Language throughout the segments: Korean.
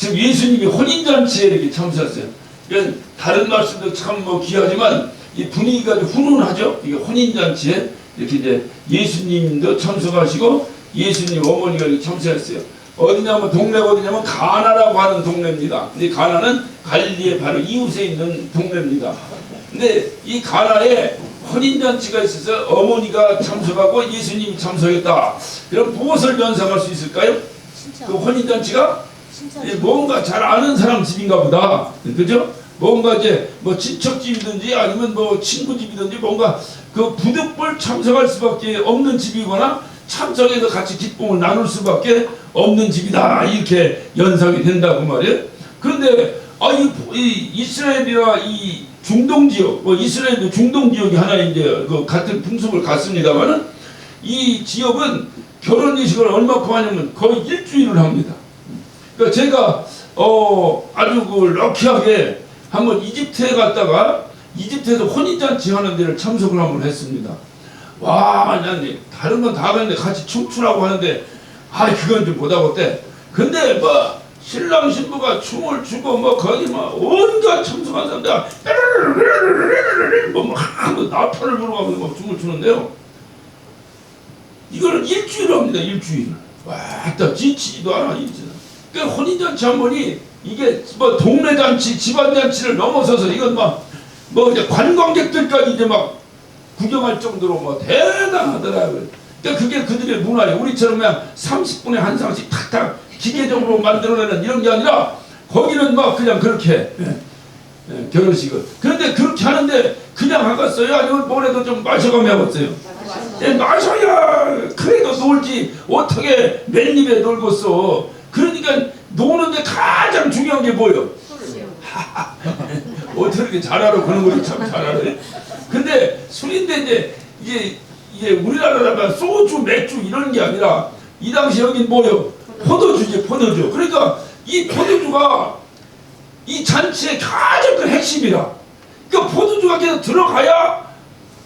지금 예수님이 혼인잔치에 이렇게 참석했어요. 그러니까 다른 말씀도 참 뭐 귀하지만 이 분위기가 좀 훈훈하죠. 이게 혼인잔치에 이렇게 이제 예수님도 참석하시고 예수님 어머니가 이렇게 참석했어요. 어디냐면 동네가 어디냐면 가나라고 하는 동네입니다. 근데 가나는 갈릴리의 바로 이웃에 있는 동네입니다. 근데 이 가나에 혼인잔치가 있어서 어머니가 참석하고 예수님이 참석했다. 그럼 무엇을 연상할 수 있을까요? 진짜. 그 혼인잔치가 진짜. 뭔가 잘 아는 사람 집인가 보다. 그죠? 뭔가 이제 뭐 친척집이든지 아니면 뭐 친구집이든지 뭔가 그 부득불 참석할 수밖에 없는 집이거나 참석해서 같이 기쁨을 나눌 수밖에 없는 집이다. 이렇게 연상이 된다고 말이에요. 그런데 이 이스라엘이나 이 중동 지역, 뭐 이스라엘도 중동 지역이 하나 이제 그 같은 풍습을 갖습니다만은 이 지역은 결혼 예식을 얼마큼 하냐면 거의 일주일을 합니다. 그러니까 제가 아주 그 럭키하게 한번 이집트에 갔다가 이집트에서 혼인잔치 하는 데를 참석을 한번 했습니다. 와, 난 다른 건 다 가는데 같이 춤추라고 하는데 그건 좀 못하고 때. 근데 뭐 신랑 신부가 춤을 추고 뭐 거기 뭐 온갖 참석한 사람들 뭐 나팔을 불어가면서 막 춤을 추는데요. 이거는 일주일 합니다. 일주일. 와, 딱 지치지도 않아. 그러니까 혼인잔치 한 번이 이게 뭐 동네 잔치, 집안 잔치를 넘어서서 이건 뭐 이제 관광객들까지 이제 막 구경할 정도로 뭐 대단하더라고요. 그러니까 그게 그들의 문화예요. 우리처럼 그냥 30분에 한 상씩 탁탁 기계적으로 만들어내는 이런 게 아니라 거기는 막 그냥 그렇게 결혼식을. 그런데 그렇게 하는데 그냥 하겠어요? 아니면 뭐라도 좀 마셔가며 하겠어요? 마셔야 그래도 놀지 어떻게 맨입에 놀겠어. 그러니까 노는데 가장 중요한 게 뭐예요? 어떻게 이렇게 잘 알아? 그런 걸 참 잘 알아. 근데 술인데 이게 우리나라가 소주, 맥주 이런 게 아니라 이 당시 여긴 뭐예요? 포도주지, 포도주. 그러니까 이 포도주가 이 잔치의 가장 큰 핵심이라. 그러니까 포도주가 계속 들어가야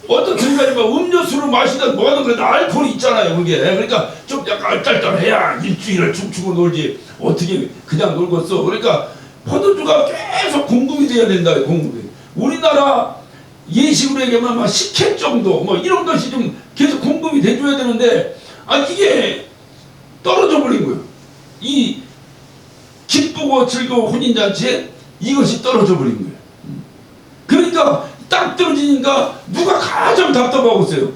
어떤 순간에 뭐 음료수를 마시든 뭐하든 그래도 알코올이 있잖아요. 그게. 그러니까 좀 약간 알딸딸해야 일주일을 춤추고 놀지 어떻게 그냥 놀겠어. 그러니까 포도주가 계속 공급이 돼야 된다. 공급이. 우리나라 예식으로 얘기하면 막 10회 정도 뭐 이런 것이 좀 계속 공급이 돼줘야 되는데 이게 떨어져 버린 거예요. 이 기쁘고 즐거운 혼인잔치에 이것이 떨어져 버린 거예요. 그러니까 딱 떨어지니까 누가 가장 답답하고 있어요.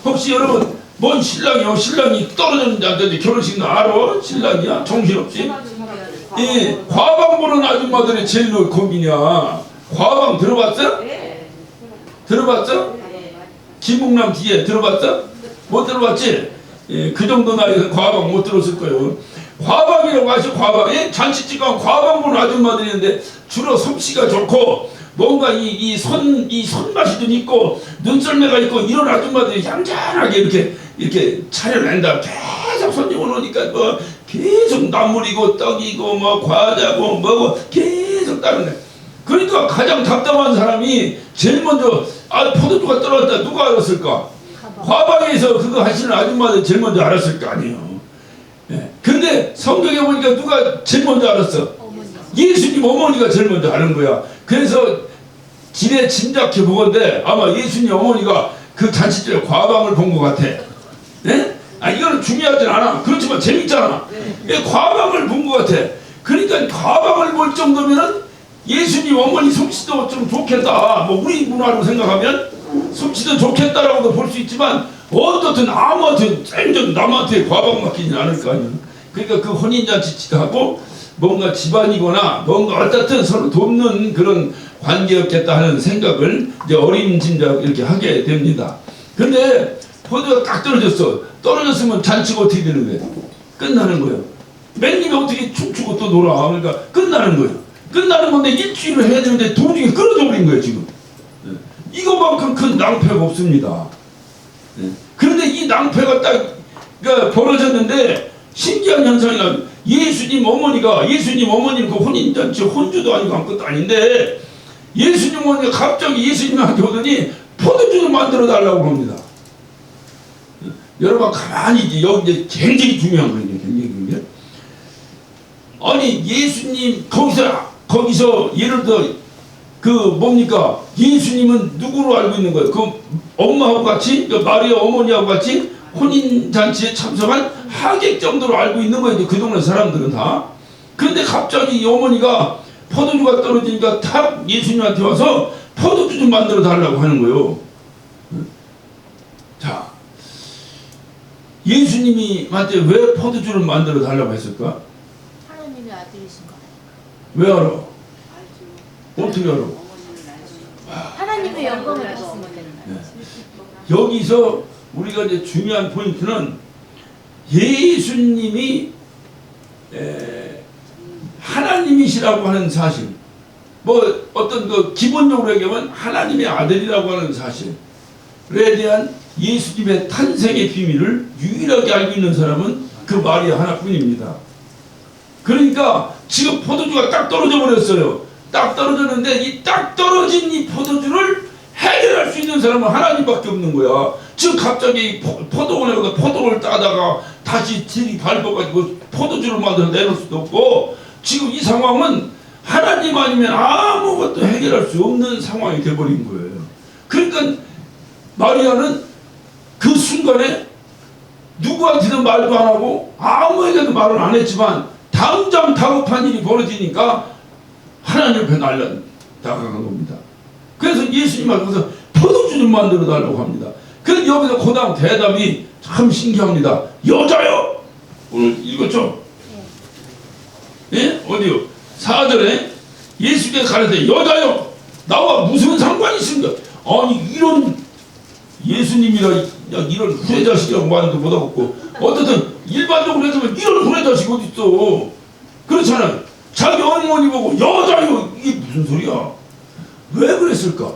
혹시 여러분 뭔 신랑이요? 신랑이 떨어졌는지 안 되는지 결혼식 날 알아? 신랑이야? 정신없지? 예, 과방 보는 아줌마들이 제일 고민이야. 과방 들어봤어? 들어봤어? 김웅남 뒤에 들어봤어? 못 들어봤지? 예, 그 정도 나이에서 과방 못 들었을 거예요. 과방이라고 하죠. 과방에 잔치집 가면 과방 보는 아줌마들이 있는데 주로 솜씨가 좋고 뭔가 이 손맛이 좀 있고 눈썰매가 있고 이런 아줌마들이 얌전하게 이렇게 차려낸다. 계속 손님을 오니까 뭐 계속 나물이고 떡이고 뭐 과자고 뭐고 계속 따르네. 그러니까 가장 답답한 사람이 제일 먼저 포도주가 떨어졌다 누가 알았을까? 과방에서 그거 하시는 아줌마들 제일 먼저 알았을 거 아니에요. 예. 근데 성경에 보니까 누가 제일 먼저 알았어? 예수님 어머니가 제일 먼저 아는 거야. 그래서 길에 짐작해 보건데 아마 예수님 어머니가 그 잔치집에 과방을 본 것 같아. 예? 이거는 중요하진 않아. 그렇지만 재밌잖아. 예, 과방을 본 것 같아. 그러니까 과방을 볼 정도면은 예수님 어머니 솜씨도 좀 좋겠다. 뭐 우리 문화로 생각하면 솜씨도 좋겠다라고도 볼 수 있지만 어떻든 아무튼 생전 남한테 과방 맡기진 않을 거 아니에요. 그러니까 그 혼인잔치하고 뭔가 집안이거나 뭔가 어떻든 서로 돕는 그런 관계였겠다 하는 생각을 이제 어림짐작 이렇게 하게 됩니다. 근데 포도가 딱 떨어졌어. 떨어졌으면 잔치가 어떻게 되는 거예요? 끝나는 거예요. 맨입에 어떻게 춤추고 또 놀아. 그러니까 끝나는 거예요. 끝나는 건데 일주일을 해야 되는데 도중에 끊어져 버린 거예요 지금. 이거만큼 큰 낭패가 없습니다. 그런데 이 낭패가 딱 벌어졌는데 신기한 현상이라 예수님 어머니는 그 혼인잔치 혼주도 아니고 아무것도 아닌데 예수님 어머니가 갑자기 예수님한테 오더니 포도주를 만들어 달라고 합니다. 여러분 가만히 여기 이제 굉장히 중요한 거예요. 굉장히 중요한 게 아니 예수님 거기서 예를 들어 그 뭡니까 예수님은 누구로 알고 있는 거예요? 그 엄마하고 같이 그 마리아 어머니하고 같이 혼인 잔치에 참석한 하객 정도로 알고 있는 거예요. 그 동네 사람들은 다. 그런데 갑자기 이 어머니가 포도주가 떨어지니까 탁 예수님한테 와서 포도주 좀 만들어 달라고 하는 거예요. 자, 예수님한테 왜 포도주를 만들어 달라고 했을까? 하나님의 아들이신 거. 왜 알아? 어떻게 알아? 하나님의 영광을 봤으니까. 네. 여기서 우리가 이제 중요한 포인트는 예수님이 하나님이시라고 하는 사실, 뭐 어떤 그 기본적으로 얘기하면 하나님의 아들이라고 하는 사실에 대한 예수님의 탄생의 비밀을 유일하게 알고 있는 사람은 그 마리아 하나뿐입니다. 그러니까 지금 포도주가 딱 떨어져 버렸어요. 딱 떨어졌는데 이 딱 떨어진 이 포도주를 해결할 수 있는 사람은 하나님밖에 없는 거야. 지금 갑자기 포도원에 가서 포도를 따다가 다시 들이 밟아가지고 포도주를 만들어 내놓을 수도 없고, 지금 이 상황은 하나님 아니면 아무것도 해결할 수 없는 상황이 돼버린 거예요. 그러니까 마리아는 그 순간에 누구한테도 말도 안 하고 아무에게도 말을 안 했지만 당장 다급한 일이 벌어지니까 하나님 옆에 날아간 겁니다. 그래서 예수님한테 가서 포도주 좀 만들어 달라고 합니다. 그런데 여기서 그 다음 대답이 참 신기합니다. 여자요! 오늘 읽었죠? 예? 어디요? 4절에 예수께서 가르쳐 여자요! 나와 무슨 상관이 있습니까? 아니 이런 예수님이라 이런 후레자식이라고 말도 못하겠고, 어떻든 일반적으로 해서면 이런 후레자식이 어딨어. 그렇잖아요. 자기 어머니 보고 여자요! 이게 무슨 소리야? 왜 그랬을까?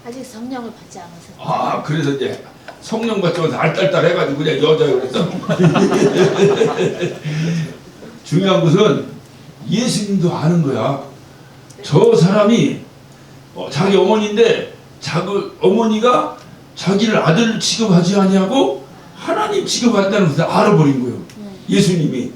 아직 성령을 받지 않아서. 아, 그래서 이제 성령 받지 않아서 알딸딸 해가지고 그냥 여자요 그랬어. 중요한 것은 예수님도 아는 거야. 저 사람이 자기 어머니인데 자기 어머니가 자기를 아들 취급하지 아니하고 하나님 취급한다는 것을 알아버린 거예요. 예수님이.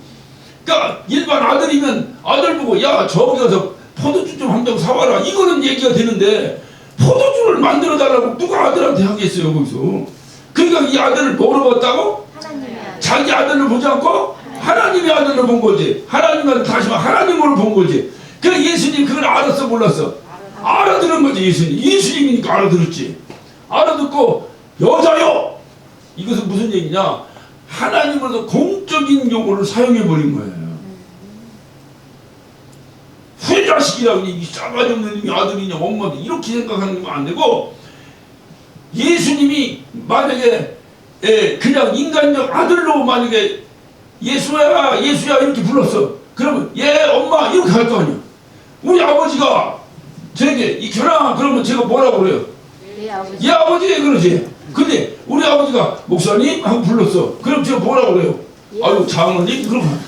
그러니까 일반 아들이면 아들 보고 야 저기 가서 포도주 좀 한 병 사와라 이거는 얘기가 되는데, 포도주를 만들어 달라고 누가 아들한테 하겠어요 거기서. 그러니까 이 아들을 뭐로 봤다고? 하나님의 아들. 자기 아들을 보지 않고 하나님의 아들로 본 거지. 하나님을 다시 말해 하나님으로 본 거지. 그래 예수님 그걸 알았어 몰랐어? 알아들은 거지. 예수님이니까 알아들었지. 알아듣고 여자요! 이것은 무슨 얘기냐? 하나님으로서 공적인 용어를 사용해 버린 거예요. 후레자식이라고 이 싸가지 없는 놈이 아들이냐 엄마도 이렇게 생각하는 건 안 되고, 예수님이 만약에 그냥 인간적 아들로 만약에 예수야 이렇게 불렀어. 그러면 엄마 이렇게 할 거 아니야. 우리 아버지가 저에게 익혀라 그러면 제가 뭐라고 그래요? 아버지. 아버지 그러지. 근데 우리 아버지가 목사님 하고 불렀어. 그럼 제가 뭐라고 그래요? 아유 장로님 그러면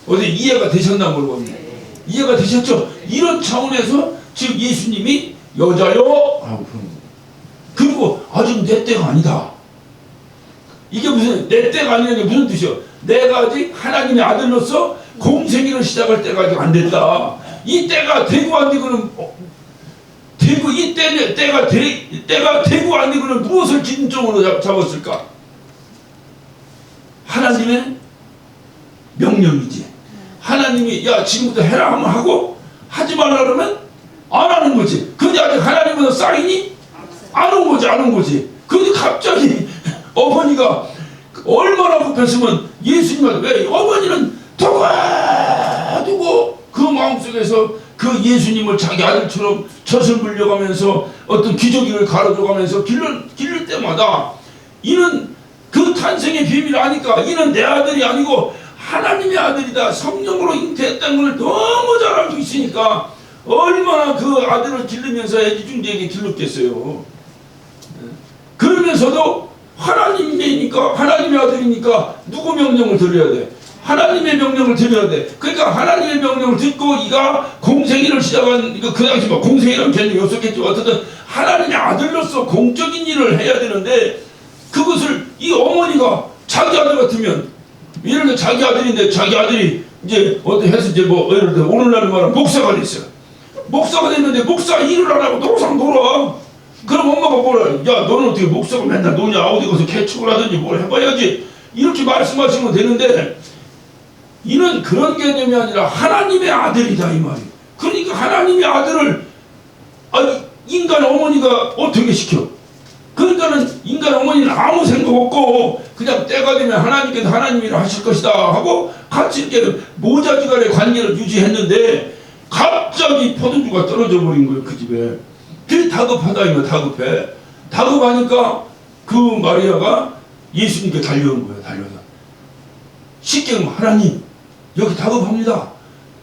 어디 이해가 되셨나 모르겠네. 이해가 되셨죠? 이런 차원에서 지금 예수님이 여자요 하고 그러는 거예요. 그리고 아직 내 때가 아니다. 이게 무슨 내 때가 아니라는 게 무슨 뜻이야? 내가 아직 하나님의 아들로서 공생애를 시작할 때가 아직 안 됐다. 이 때가 되고 안 되고는 되고 이 때가 되고 안 되고는 무엇을 기준점으로 잡았을까? 하나님의 명령이지. 하나님이 야 지금부터 해라 하면 하고 하지 말라 그러면 안 하는 거지. 근데 아직 하나님보다 사인이 안 온 거지. 근데 갑자기 어머니가 얼마나 급했으면 예수님한테 왜 어머니는 두고 그 마음속에서 그 예수님을 자기 아들처럼 젖을 물려가면서 어떤 기저귀를 갈아줘가면서 기를 때마다 이는 그 탄생의 비밀을 아니까 이는 내 아들이 아니고 하나님의 아들이다. 성령으로 잉태했다는 걸 너무 잘 알고 있으니까 얼마나 그 아들을 기르면서 애지중지에게 길렀겠어요. 그러면서도 하나님이니까 하나님의 아들이니까 누구 명령을 들어야 돼? 하나님의 명령을 들어야 돼. 그러니까 하나님의 명령을 듣고 이가 공생애를 시작한 그 당시 뭐 공생애라는 개념이 없었겠지만 어쨌든 하나님의 아들로서 공적인 일을 해야 되는데 그것을 이 어머니가 자기 아들 같으면 예를 자기 아들인데 자기 아들이 이제 어떻게 해서 이제 뭐 예를 들어 오늘날은 말하면 목사가 됐어. 목사가 됐는데 목사 일을 안 하고 노상 놀아. 그럼 엄마가 뭐라? 야 너는 어떻게 목사가 맨날 노냐? 어디 가서 개축을 하든지 뭘 해봐야지. 이렇게 말씀하시면 되는데 이는 그런 개념이 아니라 하나님의 아들이다 이 말이에요. 그러니까 하나님의 아들을 인간 어머니가 어떻게 시켜? 그러니까는 인간 어머니는 아무 생각 없고 그냥 때가 되면 하나님께서 하나님이라 하실 것이다 하고 같이 이렇게 모자지간의 관계를 유지했는데 갑자기 포도주가 떨어져 버린 거예요 그 집에. 그게 다급하다 이거 다급해. 다급하니까 그 마리아가 예수님께 달려온 거예요. 달려서 쉽게 하나님 여기 다급합니다.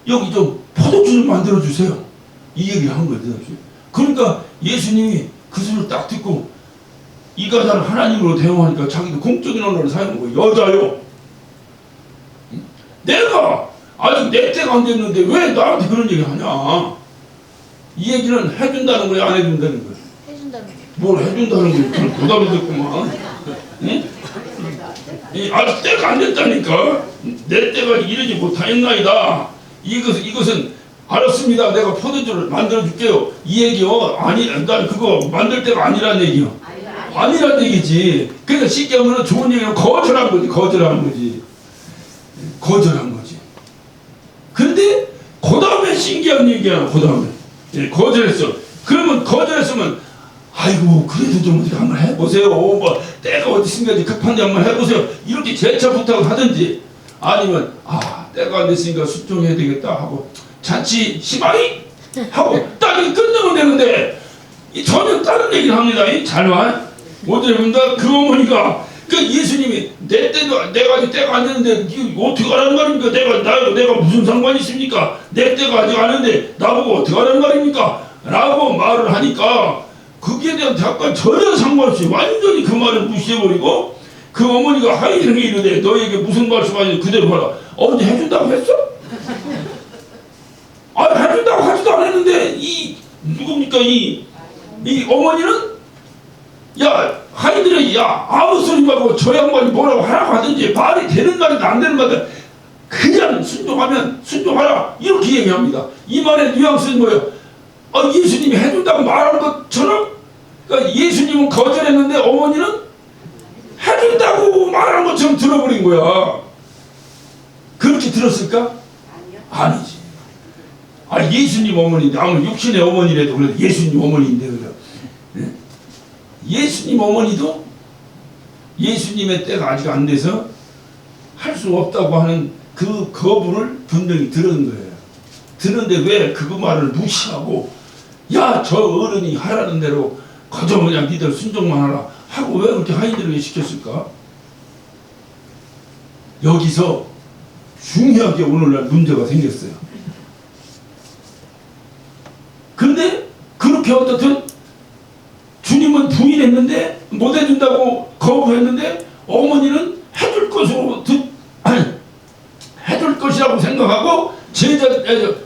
여기 좀 포도주 좀 만들어 주세요. 이 얘기를 한 거예요. 그러니까 예수님이 그 소리를 딱 듣고 이 가자를 하나님으로 대응하니까 자기도 공적인 언어를 사용한 거예요. 여자요. 내가 아직 내 때가 안 됐는데 왜 나한테 그런 얘기 하냐. 이 얘기는 해준다는 거야 안 해준다는 거야? 해준다는 거. 뭘 해준다는 거야? 그걸 부담이 됐구만. 응? 아직 때가 안 됐다니까. 내 때가 이르지 못하였나이다. 이것은 알았습니다. 내가 포도주를 만들어 줄게요. 이 얘기요. 아니, 난 그거 만들 때가 아니란 얘기요. 아니란 얘기지. 그러니까 쉽게 하면 좋은 얘기는 거절한 거지. 거절한 거지. 거절한 거지. 근데 그 다음에 신기한 얘기야. 그 다음에 거절했어. 그러면 거절했으면 아이고 그래도 좀 어떻게 한번 해보세요. 뭐 때가 어디 있으니까 급한데 한번 해보세요. 이렇게 재차 부탁을 하든지 아니면 때가 안 됐으니까 수정해야 되겠다 하고 잔치 시바이 하고 딱 끝내면 되는데 전혀 다른 얘기를 합니다. 잘 봐. 어디랍니다. 그 어머니가 그 예수님이 내 때도 내가 아직 때가 안 됐는데 어떻게 하라는 말입니까? 내가 무슨 상관이 있습니까? 내 때가 아직 안 됐는데 나보고 어떻게 하라는 말입니까? 라고 말을 하니까 거기에 대한 약간 전혀 상관없이 완전히 그 말을 무시해버리고 그 어머니가 하이등에 이르되 너에게 무슨 말씀하는지 그대로 하라. 어머니 해준다고 했어? 해준다고 하지도 않았는데 누굽니까 이 어머니는 하이들이 아무 소리 말고 저 양반이 뭐라고 하라고 하든지 말이 되는 말이든 안 되는 말이든 그냥 순종하면 순종하라 이렇게 얘기합니다. 이 말의 뉘앙스는 뭐예요? 예수님이 해준다고 말한 것처럼 그러니까 예수님은 거절했는데 어머니는 해준다고 말한 것처럼 들어버린 거야. 그렇게 들었을까? 아니지. 예수님 어머니인데 아무리 육신의 어머니라도 그래도 예수님 어머니인데 그래. 예수님 어머니도 예수님의 때가 아직 안 돼서 할 수 없다고 하는 그 거부를 분명히 들은 거예요. 들은데 왜 그거 말을 무시하고 저 어른이 하라는 대로 거저 그냥 니들 순종만 하라 하고 왜 그렇게 하이들에게 시켰을까? 여기서 중요하게 오늘날 문제가 생겼어요. 근데 그렇게 어떻든 주님은 부인했는데 못 해준다고 거부했는데 어머니는 해줄 것이라고 생각하고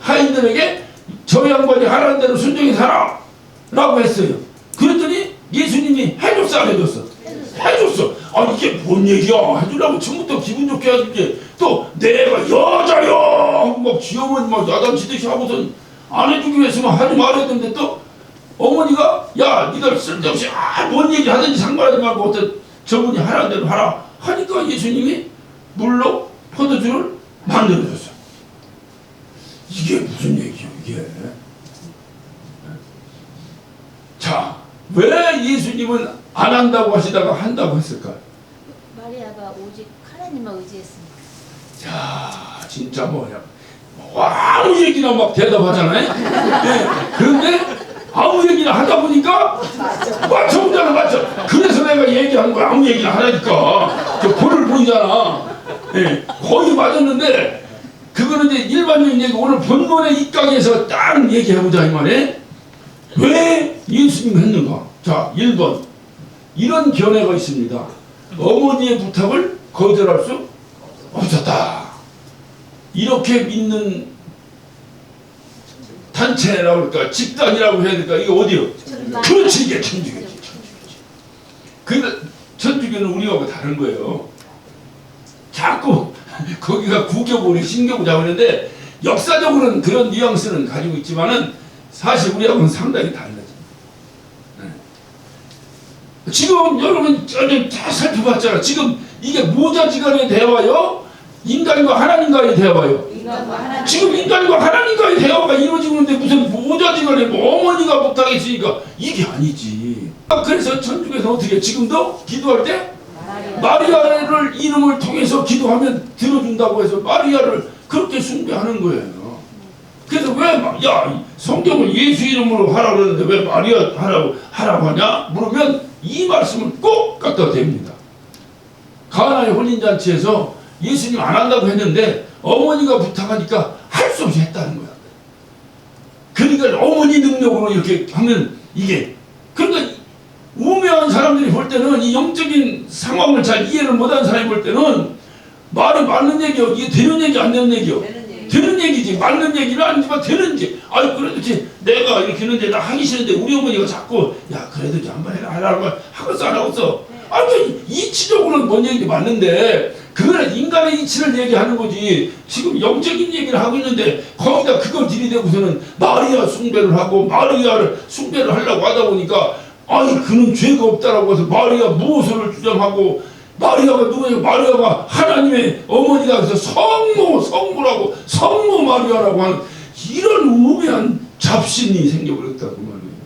하인들에게 저 양반이 하라는 대로 순종히 살아 라고 했어요. 그랬더니 예수님이 해줬어 안 해줬어? 해줬어. 이게 뭔 얘기야. 해주려고 처음부터 기분 좋게 해줄게. 또 내가 여자야 하고 막 지어머니 막 야단치듯이 하고선 안 해주기로 했으면 하지 말아야 되는데 또 어머니가 니들 쓸데없이 뭔 얘기 하든지 상관하지 말고 어떤 저분이 하라는 대로 하라 하니까 예수님이 물로 포도주를 만들어줬어요. 이게 무슨 얘기죠 이게? 자, 왜 예수님은 안 한다고 하시다가 한다고 했을까? 마리아가 오직 하나님만 의지했으니까. 자, 진짜 뭐냐? 아무 얘기나 막 대답하잖아요. 그런데 아무 얘기나 하다 보니까 맞춰보잖아, 맞춰. 그래서 내가 얘기한 거야. 아무 얘기나 하라니까. 저 볼을 보이잖아. 거의 맞았는데 그거는 이제 일반적인 얘기. 오늘 본문의 입각에서 딱 얘기해보자 이 말에. 왜 예수님 했는가? 자, 1번 이런 견해가 있습니다. 어머니의 부탁을 거절할 수 없었다. 이렇게 믿는 단체라고 할까, 집단이라고 해야 될까, 이게 어디요? 그렇지, 이게 천주교지. 근데 천주교는 우리하고 다른 거예요. 자꾸 거기가 구교고 신교고 잡았는데 역사적으로는 그런 뉘앙스는 가지고 있지만은 사실 우리하고는 상당히 달라져. 지금 여러분 전혀 다 살펴봤잖아. 지금 이게 모자지간의 대화요, 인간과 하나님과의 대화요. 지금 인간과 하나님과의 대화가 이루어지고 있는데 무슨 모자지간에 뭐 어머니가 못하겠으니까 이게 아니지. 그래서 천주교에서 어떻게 지금도 기도할 때 마리아를 이름을 통해서 기도하면 들어준다고 해서 마리아를 그렇게 숭배하는 거예요. 그래서 왜 야 성경을 예수 이름으로 하라고 그러는데 왜 마리아 하라고 하냐 물으면 이 말씀을 꼭 갖다 댑니다. 가나의 혼인잔치에서 예수님 안 한다고 했는데 어머니가 부탁하니까 할 수 없이 했다는 거야. 그러니까 어머니 능력으로 이렇게 하면 이게 그러니까 우매한 사람들이 볼 때는 이 영적인 상황을 잘 이해를 못하는 사람이 볼 때는 말이 맞는 얘기요, 이게 되는 얘기 안 되는 얘기요. 되는 얘기지. 맞는 얘기는 아니지만 되는지. 아유 그래도 내가 이렇게 했는데 나 하기 싫은데 우리 어머니가 자꾸 야 그래도 한번 해라 하라고 하겠어 안 하겠어. 아니 이치적으로는 뭔 얘기인지 맞는데 그거는 인간의 이치를 얘기하는 거지. 지금 영적인 얘기를 하고 있는데 거기다 그걸 들이대고서는 마리아 숭배를 하고 마리아를 숭배를 하려고 하다 보니까 아니 그는 죄가 없다라고 해서 마리아 무엇을 주장하고 마리아가 누구냐? 마리아가 하나님의 어머니가 그래서 성모라고 성모 마리아라고 하는 이런 우매한 잡신이 생겨버렸다고 말이에요.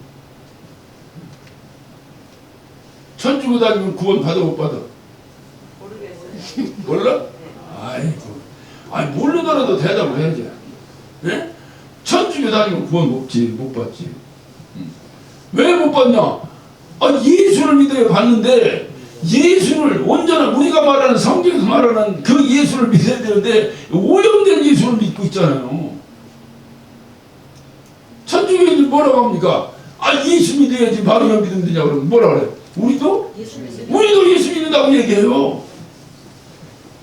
천주교 다니면 구원 받아 못 받아? 모르겠어요. 몰라? 아이 모르더라도 대답을 해야지. 네? 천주교 다니면 구원 못 받지. 왜 못 받냐? 예수를 믿어야 받는데 예수를 온전한 우리가 말하는 성경에서 말하는 그 예수를 믿어야 되는데 오염된 예수를 믿고 있잖아요. 천주교인들 뭐라고 합니까? 예수 믿어야지 마리아 믿으면 되냐 그러면 뭐라 그래? 우리도 예수 믿는다고 얘기해요.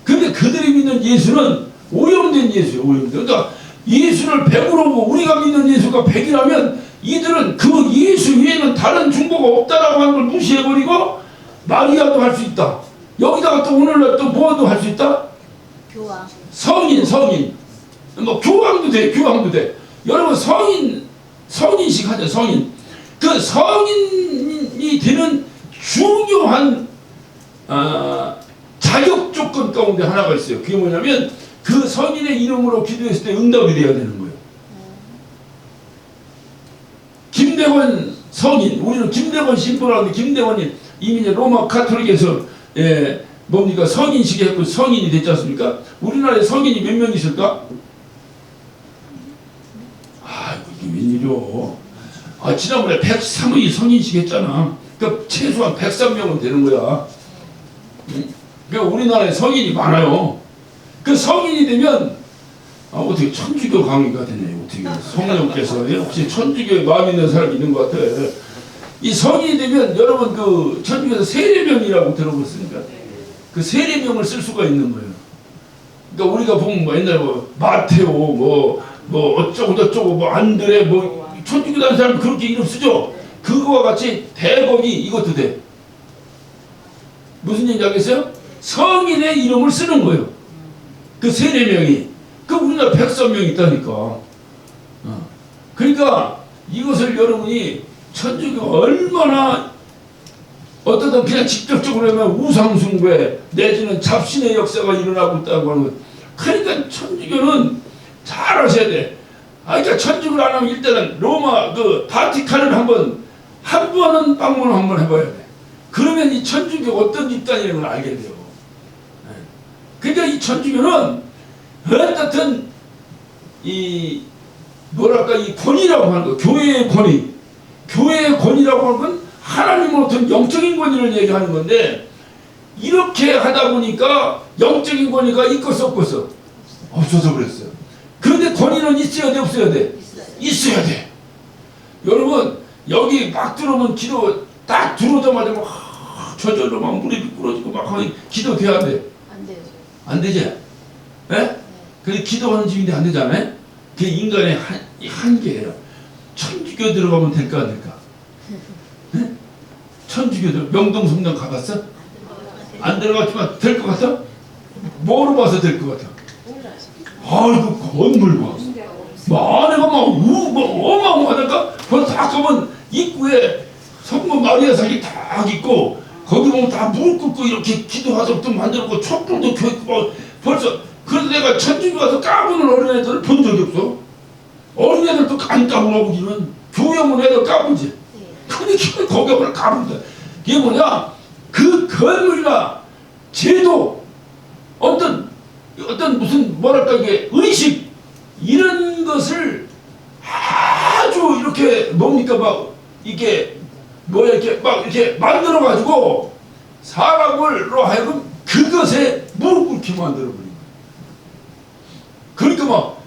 근데 그들이 믿는 예수는 오염된 예수예요. 오염된. 그러니까 예수를 100으로 보고 우리가 믿는 예수가 100이라면 이들은 그 예수 위에는 다른 중보가 없다라고 하는 걸 무시해버리고 마리아도 할 수 있다. 여기다가 또 오늘날 또 뭐도 할 수 있다? 교황. 성인. 뭐 교황도 돼. 여러분 성인식 하자. 성인. 그 성인이 되는 중요한 자격 조건 가운데 하나가 있어요. 그게 뭐냐면 그 성인의 이름으로 기도했을 때 응답이 돼야 되는 거예요. 김대원 성인, 우리는 김대원 신부라는데 김대원이 이미 이제 로마 카톨릭에서 뭡니까 성인식에 했고 성인이 됐지 않습니까? 우리나라에 성인이 몇 명 있을까? 이게 웬일이요? 지난번에 103의 성인식 했잖아. 그러니까 최소한 103명은 되는 거야. 그러니까 우리나라에 성인이 많아요. 그 성인이 되면 어떻게 천주교 강의가 되네. 어떻게 성령께서 혹시 천주교에 마음 있는 사람 있는 것 같아. 이 성인이 되면 여러분 그 천주교에서 세례명이라고 들어봤습니까? 그 세례명을 쓸 수가 있는 거예요. 그러니까 우리가 보면 뭐 옛날에 마테오 뭐 어쩌고 저쩌고 뭐 안드레 뭐 천주교 다니는 사람 그렇게 이름 쓰죠. 그거와 같이 대법이 이것도 돼. 무슨 얘기인지 알겠어요? 성인의 이름을 쓰는 거예요. 그 세례명이. 그 우리나라 103명 있다니까. 그러니까 이것을 여러분이 천주교가 얼마나 어떠든 그냥 직접적으로 하면 우상숭배 내지는 잡신의 역사가 일어나고 있다고 하는 것. 그러니까 천주교는 잘 아셔야 돼. 그러니까 천주교를 안 하면 일단은 로마 그 바티칸을 한 번은 방문을 한번 해봐야 돼. 그러면 이 천주교가 어떤 집단이라는 걸 알게 돼요. 그러니까 이 천주교는 어떻든 이 뭐랄까 이 권위라고 하는 거, 교회의 권위라고 하는 건 하나님으로부터 영적인 권위를 얘기하는 건데 이렇게 하다 보니까 영적인 권위가 있겠어 없겠어? 없어서 그랬어요. 그런데 권위는 있어야 돼 없어야 돼? 있어야 돼. 여러분 여기 막 들어오면 기도 딱 들어오자마자 막 저절로 막 물이 미끄러지고 막 하니 기도 돼야 안 돼? 안 돼요. 안 되지? 예? 근데 기도하는 집인데 안 되잖아요? 그게 인간의 한계예요. 천주교 들어가면 될까 안 될까? 예? 천주교 명동성당 가봤어? 안 들어갔지만 될 것 같아? 뭐로 봐서 될 것 같아? 아이고 건물 봐. 안에가 막 어마어마하다가 그걸 다 가면 입구에 성모 마리아상이 다 있고 거기 보면 다 물 끓고 이렇게 기도하도록 만들고 촛불도 켜있고 막 벌써 그래서 내가 천주교 가서 까부는 어린애들을 본 적이 없어. 어린애들도 안 까불어보기는 교회 오면 애들 까불지. 근데 거기 오면 까불다. 이게 뭐냐? 그 건물이나 제도 어떤 무슨 뭐랄까 이게 의식 이런 것을 아주 이렇게 뭡니까 막 이게 뭐야 이렇게 막 이렇게 만들어 가지고 사람을로 하여금 그것에 무릎 꿇게 만들어 버린 거예요. 그러니까 막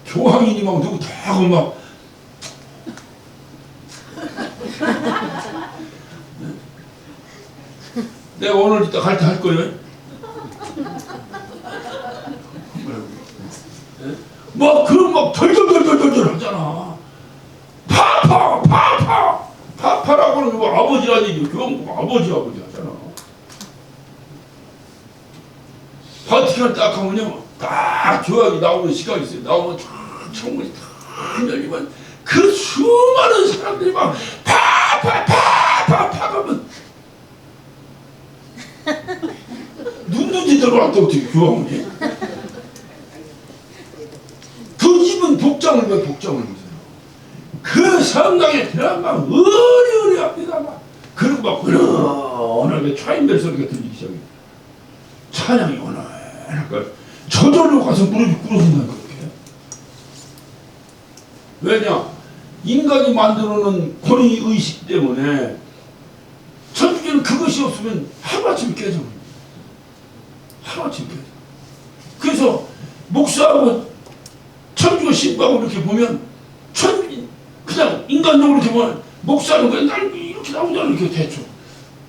교황이니 막 누구 다 하고 막 내가 오늘 이따 갈 때 할 거예요. 막 그런 막 덜덜덜덜덜 하잖아. 파파라고는 뭐 아버지라는 얘기. 그건 뭐 아버지 하잖아. 바티칸 딱 하면요, 딱 교황이 나오는 시간이 있어요. 나오면 쫙 창문이 딱 열리면 그 수많은 사람들이 막 파가면 눈도 제대로 안 떠. 어떻게 교황이? 그 입은 복장을 왜 복장을 보세요. 그 성당에 들어가면 어리어리합니다. 막 그리고 막 은은하게 차인벨 소리가 들리기 시작해요. 찬양이 은은하니까 저절로 가서 무릎이 꿇어진다는 거예요. 왜냐? 인간이 만들어놓은 권위의식 때문에 천주교는 그것이 없으면 하루아침에 깨져버립니다. 하루아침에 깨져. 그래서 목사하고 천주교 신부하고 이렇게 보면 그냥 인간적으로 이렇게 보면 목사는 그냥 날 이렇게 나오잖아. 이렇게 대충.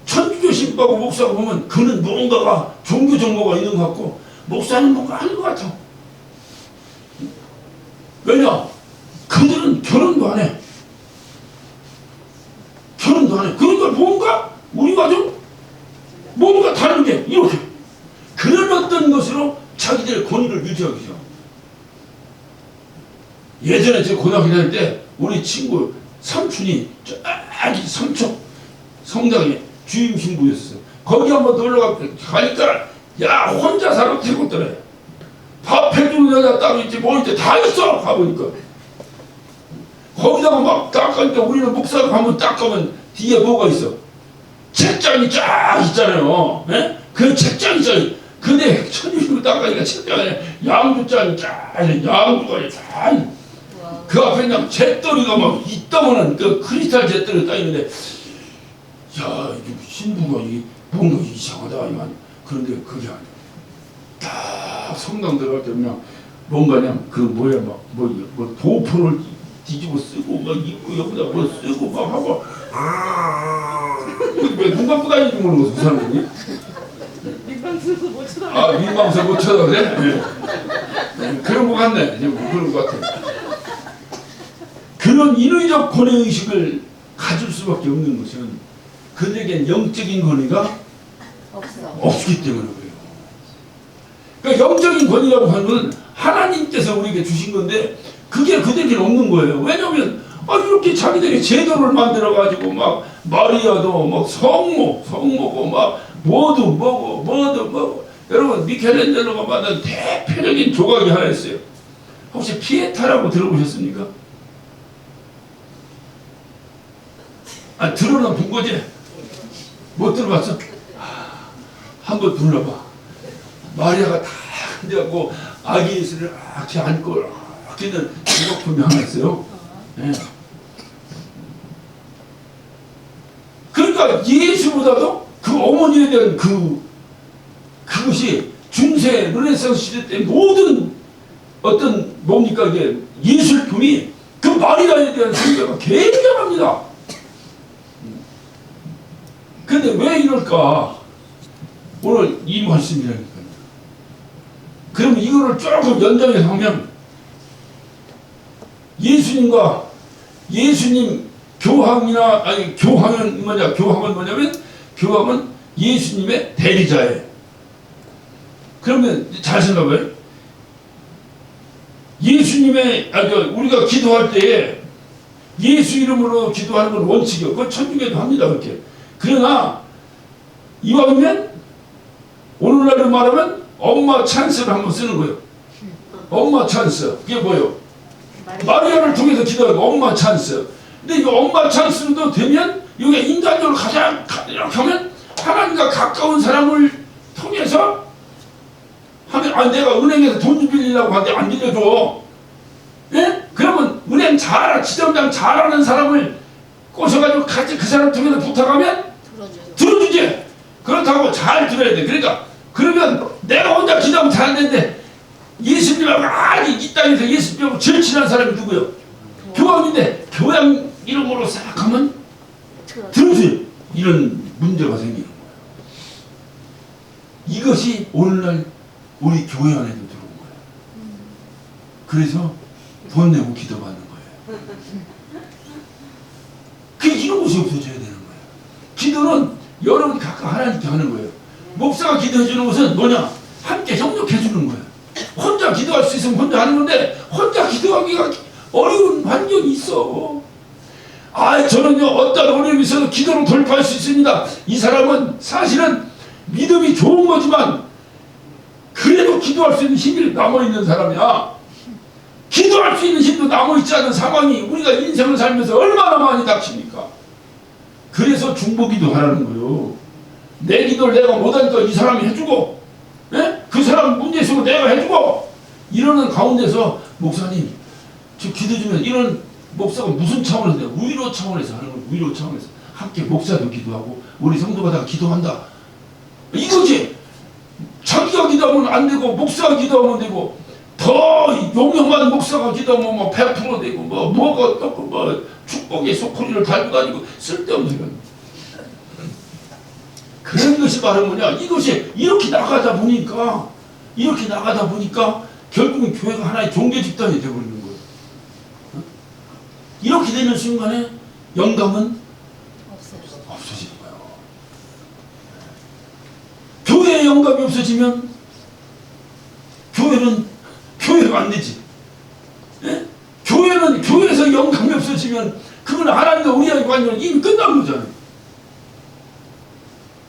천주교 신부하고 목사하고 보면 그는 무언가가 종교 정보가 있는 것 같고 목사는 뭔가 아닌 것 같아. 왜냐? 그들은 결혼도 안 해. 결혼도 안 해. 그러니까 뭔가 우리가 좀 뭔가 다른 게 이렇게 그런 어떤 것으로 자기들의 권위를 유지하기 시작. 예전에 제가 고등학교 다닐 때 우리 친구 삼촌이 저기 삼척 성당에 주임 신부였어요. 거기 한번 놀러 가니까 야 혼자 사람 태웠더래. 밥 해주는 여자 따로 있지 뭐 있지 다 있어. 가보니까 거기다가 막 닦으니까 우리는 목사가 가면 닦으면 뒤에 뭐가 있어? 책장이 쫙 있잖아요. 예? 그 책장이 있잖아요. 근데 천주교 닦으니까 책장에 양주장이 쫙 양주가 쫙 그 앞에 그냥 잿더리가 막 있다면은 그 크리스탈 잿더리가 딱 있는데 야 이게 신부가 이 뭔가 이상하다 이만. 그런데 그게 아니야. 딱 성당 들어갈 때 그냥 뭔가 그냥 그 뭐야 막 뭐 도포를 뒤집어 쓰고 막 입고 여기다 뭐 쓰고 막 하고 왜 눈 감고 다니는지 모르겠어 그 사람들이. 민망스러워서 못 쳐다봐. 아 민망해서 못 쳐다보네. 네. 그런 거 같네. 그런 거 같아. 그런 인위적 권위의식을 가질 수밖에 없는 것은 그들에겐 영적인 권위가 없기 때문에 그래요. 그러니까 영적인 권위라고 하는 건 하나님께서 우리에게 주신 건데 그게 그들에게는 없는 거예요. 왜냐하면 이렇게 자기들이 제도를 만들어가지고 막 마리아도 막 성모고 막 뭐도 여러분 미켈란젤로가 만든 대표적인 조각이 하나 있어요. 혹시 피에타라고 들어보셨습니까? 들어는 본 거지? 못 들어봤어? 한번 불러봐. 마리아가 다 흔들고 아기 예수를 이렇게 안고 이렇게 있는 조각품이 하나 있어요. 네. 그러니까 예수보다도 그 어머니에 대한 그것이 중세 르네상스 시대 때 모든 어떤 뭡니까 이게 예술품이 그 마리아에 대한 생각가 굉장합니다. 근데 왜 이럴까? 오늘 이 말씀이라니까요. 그럼 이거를 조금 연장해서 하면 예수님 교황이나 교황은 뭐냐면 교황은 예수님의 대리자예요. 그러면 잘 생각해요. 예수님의 우리가 기도할 때에 예수 이름으로 기도하는 건 원칙이요. 그건 천주교도 합니다. 그렇게. 그러나 이왕이면 오늘날로 말하면 엄마 찬스를 한번 쓰는 거예요. 엄마 찬스. 그게 뭐예요? 마리아를 통해서 기도하고 엄마 찬스. 근데 이거 엄마 찬스도 되면 이게 인간적으로 가장 이렇게 하면 하나님과 가까운 사람을 통해서 하면 내가 은행에서 돈 좀 빌리려고 하는데 안 빌려줘. 예? 그러면 은행 지점장 잘하는 사람을 꼬셔가지고 같이 그 사람 통해서 부탁하면 들어주지. 그렇다고 잘 들어야 돼. 그러니까 그러면 내가 혼자 기도하면 잘 안 되는데 예수님하고 아니 이 땅에서 예수님하고 제일 친한 사람이 누구요? 교황인데 교황 이름으로 싹 하면 들어주세요. 이런 문제가 생기는 거예요. 이것이 오늘날 우리 교회 안에도 들어온 거예요. 그래서 돈 내고 기도받는 거예요. 이런 것이 없어져야 되는 거예요. 기도는 여러분이 각각 하나님께 하는 거예요. 목사가 기도해 주는 것은 뭐냐? 함께 협력해 주는 거예요. 혼자 기도할 수 있으면 혼자 하는 건데 혼자 기도하기가 어려운 환경이 있어. 저는요 어떤 어려움이 있어도 기도로 돌파할 수 있습니다. 이 사람은 사실은 믿음이 좋은 거지만 그래도 기도할 수 있는 힘이 남아있는 사람이야. 기도할 수 있는 힘도 남아있지 않은 상황이 우리가 인생을 살면서 얼마나 많이 닥칩니까? 그래서 중보기도 하라는 거예요. 내 기도를 내가 못하니까 이 사람이 해주고, 그 사람 문제 있으면 내가 해주고, 이러는 가운데서 목사님 저 기도 주면 이런 목사가 무슨 차원에서 해요? 위로 차원에서 하는 거예요. 위로 차원에서 함께 목사도 기도하고 우리 성도가 다 기도한다. 이거지. 자기가 기도하면 안 되고 목사가 기도하면 되고 더 용감한 목사가 기도하면 뭐 100% 되고 뭐가 어떻고 뭐 축복의 소쿠리를 달고 다니고 쓸데없는 건 그런 것이 바로 뭐냐? 이것이 이렇게 나가다 보니까 결국은 교회가 하나의 종교 집단이 되어버리는 거예요. 이렇게 되는 순간에 영감은 없어지는 거예요. 교회에 영감이 없어지면 교회가 안 되지. 교회에서 영감이 없어지면 그건 하나님과 우리와의 관계는 이미 끝난 거잖아요.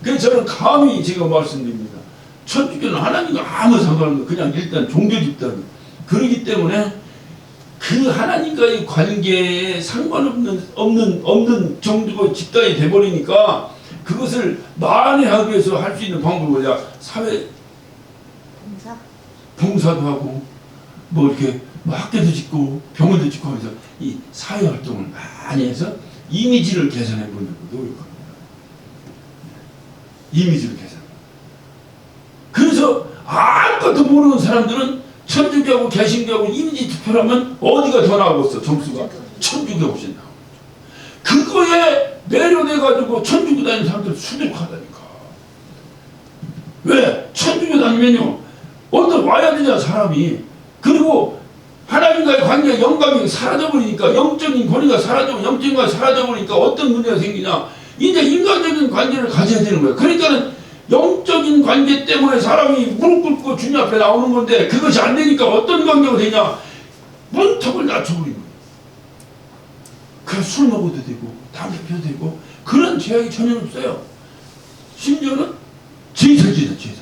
그래서 저는 감히 제가 말씀드립니다. 천주교는 하나님과 아무 상관없는 그냥 일단 종교 집단. 그러기 때문에 그 하나님과의 관계에 상관없는 종교 집단이 돼버리니까 그것을 만회하기 위해서 할 수 있는 방법이 뭐냐? 사회 봉사도 하고 뭐 이렇게 학교도 짓고 병원도 짓고 하면서 이 사회 활동을 많이 해서 이미지를 개선해 보려고 노력합니다. 이미지를 개선. 그래서 아무것도 모르는 사람들은 천주교하고 개신교하고 이미지 투표를 하면 어디가 더 나오겠어? 점수가 천주교 훨씬 나오죠. 그거에 매료돼가지고 천주교 다니는 사람들 수두룩하다니까. 왜? 천주교 다니면요 어떤 와야 되냐 사람이. 그리고 하나님과의 관계가 영감이 사라져버리니까 영적인 권위가 사라지고 영적인 권위가 사라져버리니까 어떤 문제가 생기냐. 이제 인간적인 관계를 가져야 되는 거예요. 그러니까는 영적인 관계 때문에 사람이 무릎 꿇고 주님 앞에 나오는 건데 그것이 안 되니까 어떤 관계가 되냐. 문턱을 낮춰버리는 거예요. 그래서 술 먹어도 되고 담배 피워도 되고 그런 제약이 전혀 없어요. 심지어는 제사지다 제사.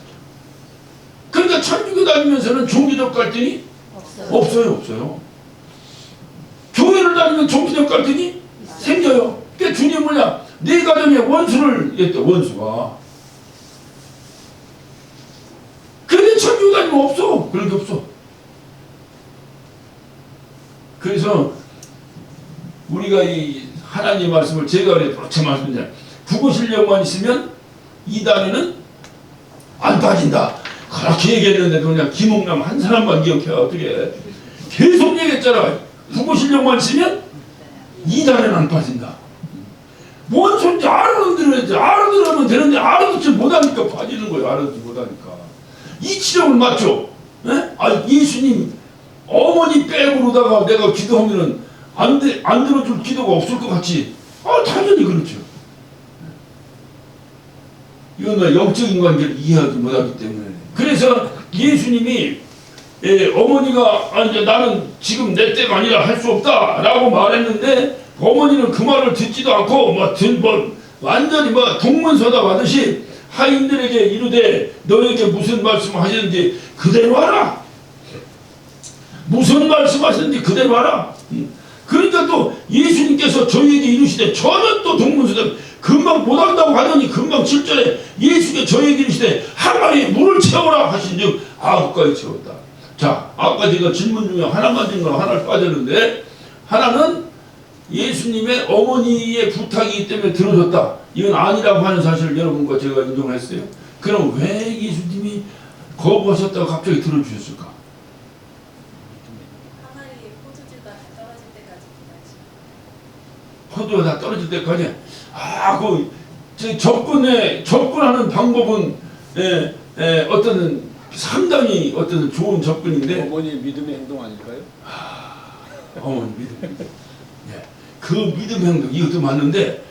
그러니까 천주교 다니면서는 종교적 갈등이 없어요. 교회를 다니면 종교적 갈등이 생겨요. 그러니까 주님 뭐냐? 네 가정에 원수를 했대. 원수가. 그런데 천주교 다니면 없어. 그런 게 없어. 그래서 우리가 이 하나님의 말씀을 제가 그렇게 말씀드려요. 국어 실력만 있으면 이단에는 안 빠진다. 그렇게 얘기했는데도 그냥 김홍남 한 사람만 기억해. 어떻게 계속 얘기했잖아. 국어 실력만 있으면 이단에는 안 빠진다. 뭔 소리인지 알아들어야지. 알아들으면 되는데 알아듣지 못하니까 빠지는 거예요. 알아듣지 못하니까. 이 치료를 맞죠? 예수님 어머니 백으로다가 내가 기도하면은 안 들어줄 기도가 없을 것 같지? 당연히 그렇죠. 이건 영적인 관계를 이해하지 못하기 때문에. 그래서 예수님이 어머니가 이제 나는 지금 내 때가 아니라 할 수 없다라고 말했는데 어머니는 그 말을 듣지도 않고 완전히 동문서답 하듯이 하인들에게 이르되 너에게 무슨 말씀하시는지 그대로 하라. 무슨 말씀하시는지 그대로 하라. 그러니까 또 예수님께서 저희에게 이르시되 저는 또 동문서답 금방 못한다고 하더니 금방 7절에 예수께 저희에게 이르시되 항아리에 물을 채워라 하신즉 아구까지 채웠다. 자, 아까 제가 질문 중에 하나만 질문 하나를 빠졌는데 하나는 예수님의 어머니의 부탁이기 때문에 들어줬다. 이건 아니라고 하는 사실을 여러분과 제가 인정했어요. 그럼 왜 예수님이 거부하셨다가 갑자기 들어주셨을까? 항아리에 포도주가 다 떨어질 때까지. 포도가 다 떨어질 때까지. 접근하는 방법은 어떤 상당히 어떤 좋은 접근인데. 어머니의 믿음의 행동 아닐까요? 어머니 믿음. 그 믿음의 행동 이것도 맞는데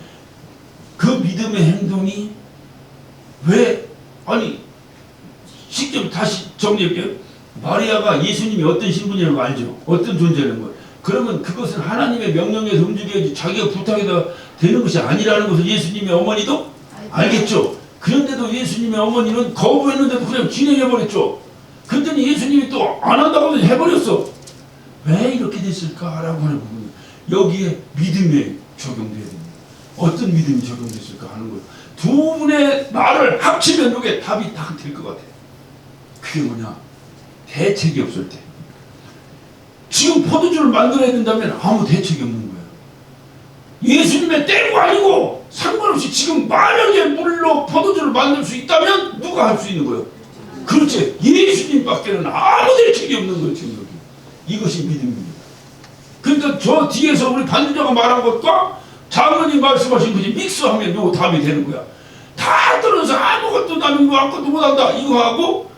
그 믿음의 행동이 왜 직접 다시 정리할게요. 마리아가 예수님이 어떤 신분이라는 거 알죠? 어떤 존재라는 거. 그러면 그것은 하나님의 명령에서 움직여야지 자기가 부탁해서 되는 것이 아니라는 것을 예수님의 어머니도 알겠죠. 그런데도 예수님의 어머니는 거부했는데도 그냥 진행해버렸죠. 그랬더니 예수님이 또 안 한다고 해버렸어. 왜 이렇게 됐을까라고 하는 부분. 여기에 믿음이 적용돼야 됩니다. 어떤 믿음이 적용됐을까 하는 거예요. 두 분의 말을 합치면 이게 답이 딱 될 것 같아요. 그게 뭐냐? 대책이 없을 때. 지금 포도주를 만들어야 된다면 아무 대책이 없는 거예요. 예수님의 때가 아니고 상관없이 지금 만약에 물로 포도주를 만들 수 있다면 누가 할 수 있는 거예요? 그렇지. 예수님밖에는 아무 대책이 없는 거예요. 지금 여기. 이것이 믿음입니다. 그러니까 저 뒤에서 우리 반주자가 말한 것과 장로님 말씀하신 것이 믹스하면 요 답이 되는 거야. 다 떨어져서 아무것도 나는 아무것도 못한다 이거 하고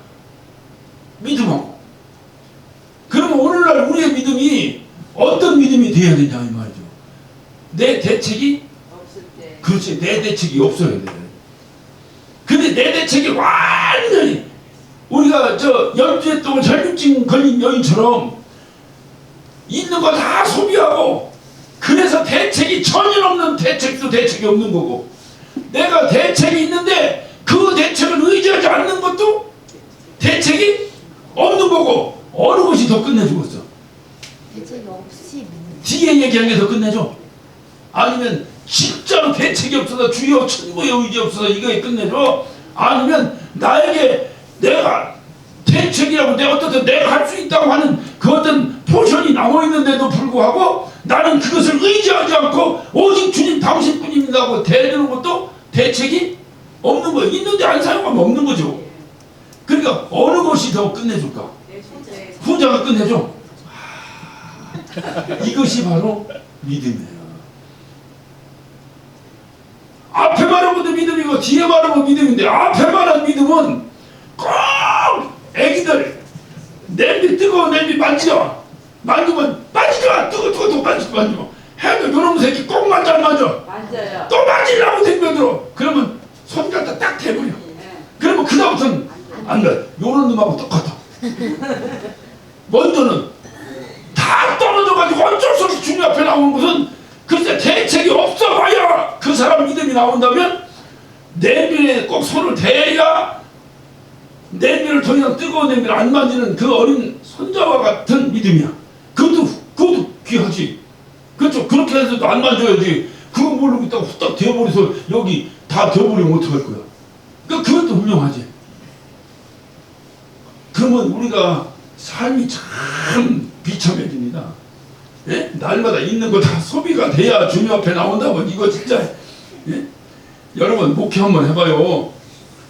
믿음하고. 그러면 오늘날 우리의 믿음이 어떤 믿음이 돼야 되냐 이 말이죠. 내 대책이 없을 때. 그렇지. 내 대책이 없어야 돼. 근데 내 대책이 완전히 우리가 저 12해 동안 혈류증 걸린 여인처럼 있는 거 다 소비하고 그래서 대책이 전혀 없는 대책도 대책이 없는 거고 내가 대책이 있는데 그 대책을 의지하지 않는 것도 대책이 없는 거고 어느 것이 더 끝내주겠어? 대책이 없이 믿는. 뒤에 얘기한 게 더 끝내줘? 아니면 진짜로 대책이 없어서 주여 천국의 의지 없어서 이거에 끝내줘? 아니면 나에게 내가 대책이라고 내가 어떻든 내가 할 수 있다고 하는 그 어떤 포션이 남아있는데도 불구하고 나는 그것을 의지하지 않고 오직 주님 당신뿐입니다 하고 대드는 것도 대책이 없는 거예요. 있는데 안 사용하면 없는 거죠. 그러니까 어느 것이 더 끝내줄까? 후자가 끝내줘. 이것이 바로 믿음이에요. 앞에 말한 것도 믿음이고 뒤에 말한 것도 믿음인데 앞에 말한 믿음은 꼭 애기들 냄비 뜨거운 냄비 만지면 빠지지마 뜨거 만지마 해도 요놈 새끼 꼭 만져 안 만져 맞아요. 또 만지려고 댕겨들어 그러면 손 갖다 딱 대버려. 그러면 그다음부터는 안 돼. 요런 놈하고 똑같아. 먼저는 다 떨어져가지고 어쩔 수 없이 주님 앞에 나오는 것은 글쎄 대책이 없어봐야 그 사람 믿음이 나온다면 냄비에 꼭 손을 대야 냄비를 더 이상 뜨거운 냄비를 안 만지는 그 어린 손자와 같은 믿음이야. 그것도 귀하지. 그렇죠. 그렇게 해서도 안 만져야지. 그거 모르고 있다가 후딱 되어버려서 여기 다 되어버리면 어떡할 거야. 그러니까 그것도 훌륭하지. 그러면 우리가 삶이 참 비참해집니다. 예? 날마다 있는 거 다 소비가 돼야 주님 앞에 나온다면 이거 진짜 예? 여러분 목회 한번 해봐요.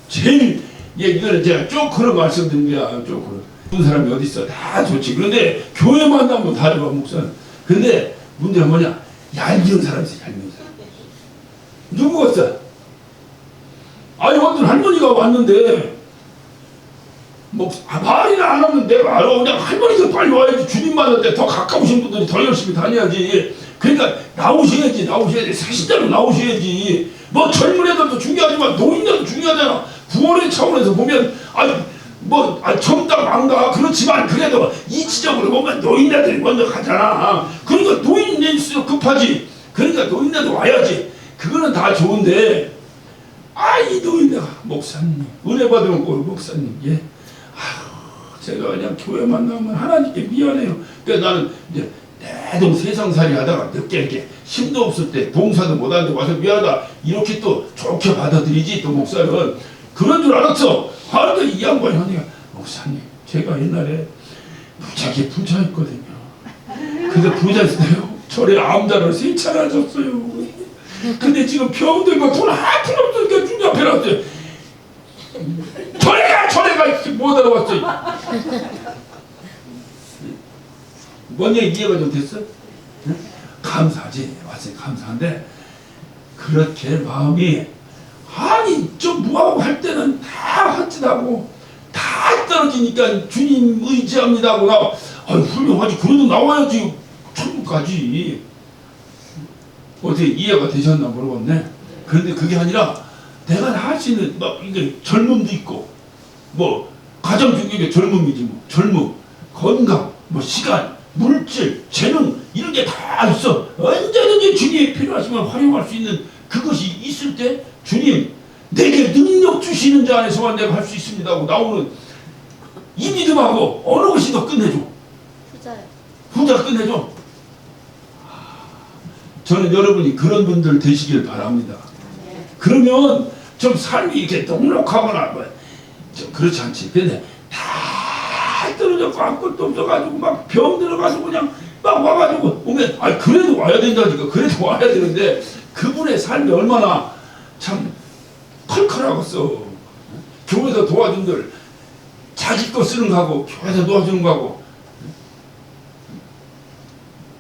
제일 이거는 제가 쪼크로 말씀드립니다. 쪼크로 좋은 사람이 어디 있어? 다 좋지. 그런데 교회 만나면 다르고 목사는. 근데 문제는 뭐냐? 얄미운 사람이 있어. 얄미운 사람. 누구가 있어? 아니 어떤 할머니가 왔는데 말이나 안 하면 내가 알아. 그냥 할머니도 빨리 와야지. 주님 만날 때 더 가까우신 분들이 더 열심히 다녀야지. 그러니까 나오셔야지. 사실대로 나오셔야지. 뭐 젊은 애들도 중요하지만 노인들도 중요하잖아. 구원의 차원에서 보면 아니 젊다 망다 그렇지만 그래도 이치적으로 보면 노인네들이 먼저 가잖아. 그러니까 노인네일수록 급하지. 그러니까 노인네도 와야지. 그거는 다 좋은데 이 노인네가 목사님 은혜 받으면 꼭 목사님 제가 그냥 교회만 나오면 하나님께 미안해요. 그러니까 나는 이제 내동 세상살이 하다가 늦게 이렇게 힘도 없을 때 봉사도 못하는데 와서 미안하다 이렇게 또 좋게 받아들이지. 또 목사는 그런 줄 알았어. 그러니까 이 양반이 하니까 목사님 제가 옛날에 무지하게 부자였거든요. 근데 부자였을 때요 절에 암자를 3차례 줬어요. 근데 지금 병들고 돈 한 푼 없으니까 주님 앞에 놨어요. 절에가 못 알아봤어요. 뭔 얘기 이해가 좀 됐어? 응? 감사하지. 왔어요. 감사한데 그렇게 마음이 좀 무하고 할 때는 다 헛짓하고 다 떨어지니까 주님 의지합니다 하고 나와. 훌륭하지. 그래도 나와야지. 천국까지. 어떻게 이해가 되셨나 모르겠네. 그런데 그게 아니라 내가 할 수 있는 이게 젊음도 있고 가장 중요한 게 젊음이지 젊음, 건강, 시간, 물질, 재능 이런 게 다 있어. 언제든지 주님이 필요하시면 활용할 수 있는 그것이 있을 때 주님 내게 능력 주시는 자 안에서만 내가 할 수 있습니다 하고 나오는 이 믿음하고 어느 것이 더 끝내줘? 부자 끝내줘. 저는 여러분이 그런 분들 되시길 바랍니다. 그러면 좀 삶이 이렇게 넉넉하거나 좀 그렇지 않지. 근데 다 떨어졌고 아무것도 없어가지고 막 병 들어가지고 그냥 막 와가지고 오면 그래도 와야 된다니까. 그래도 와야 되는데 그분의 삶이 얼마나 참 컬컬하겠어. 교회에서 도와준들 자기 거 쓰는 거하고 교회에서 도와주는 거하고.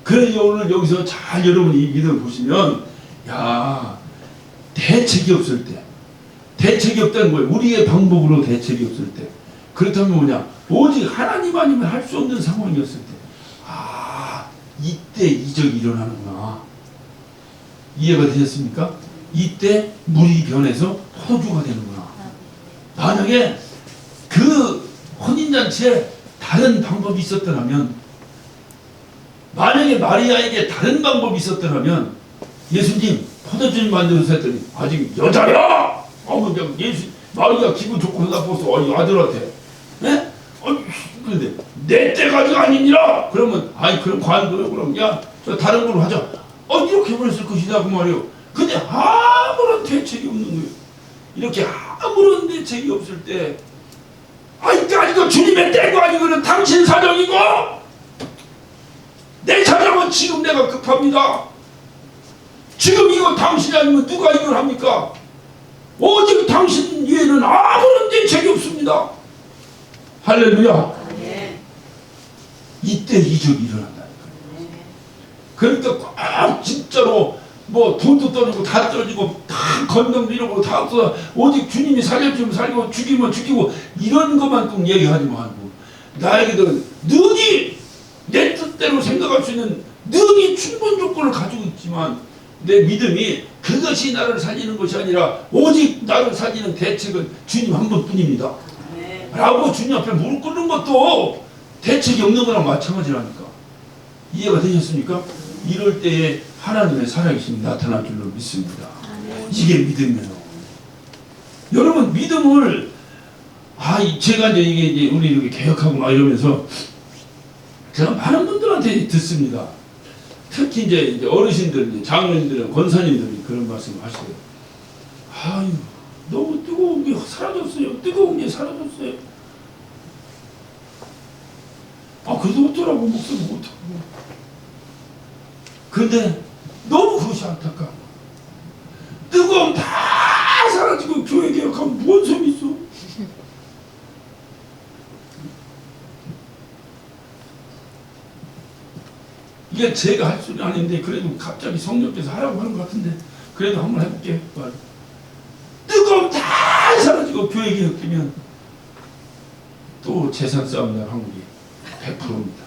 그래 오늘 여기서 잘 여러분이 이 믿음을 보시면 대책이 없을 때 대책이 없다는 거예요. 우리의 방법으로 대책이 없을 때. 그렇다면 뭐냐? 오직 하나님 아니면 할 수 없는 상황이었을 때 이때 이적이 일어나는구나. 이해가 되셨습니까? 이때 물이 변해서 포도주가 되는구나. 만약에 그 혼인잔치에 다른 방법이 있었더라면, 만약에 마리아에게 다른 방법이 있었더라면 예수님 포도주를 만들어서 했더니 아직 여자야! 그냥 마리아 기분 좋고 나빠서 이 아들한테 그런데 내 때가 아직 아니니라. 그러면 그럼 관둬요. 그럼 저 다른 걸로 하자. 이렇게 해버렸을 것이다 그 말이에요. 근데 아무런 대책이 없는 거예요. 이렇게 아무런 대책이 없을 때 이거 주님의 때가 아니고는 당신 사정이고 내 사정은 지금 내가 급합니다. 지금 이거 당신이 아니면 누가 이걸 합니까? 오직 당신 외에는 아무런 대책이 없습니다. 할렐루야. 이때 이적이 일어난다니까요. 그러니까 꼭 진짜로 돈도 떨어지고 다 떨어지고 다 건강도 잃어버리고 다 없어. 오직 주님이 살려주면 살리고 죽이면 죽이고 이런 것만 꼭 얘기하지 말고 나에게도 능히 내 뜻대로 생각할 수 있는 능히 충분 조건을 가지고 있지만 내 믿음이 그것이 나를 살리는 것이 아니라 오직 나를 살리는 대책은 주님 한 분뿐입니다. 라고 주님 앞에 무릎 꿇는 것도 대책이 없는 거랑 마찬가지라니까. 이해가 되셨습니까? 이럴 때에 하나님의 살아계심이 나타날 줄로 믿습니다. 이게 믿음이에요. 여러분 믿음을 제가 이제 우리 이렇게 개혁하고 막 이러면서 제가 많은 분들한테 듣습니다. 특히 이제 어르신들, 장로님들, 권사님들이 그런 말씀을 하시고요. 너무 뜨거운 게 사라졌어요. 뜨거운 게 사라졌어요. 그래도 어쩌라고 목소리 못하고. 근데 너무 그것이 안타까워. 뜨거움 다 사라지고 교회 개혁하면 뭔 소용이 있어? 이게 제가 할 수는 아닌데 그래도 갑자기 성령께서 하라고 하는 것 같은데 그래도 한번 해볼게요. 뜨거움 다 사라지고 교회 개혁되면 또 재산 싸움 날 확률이 100%입니다.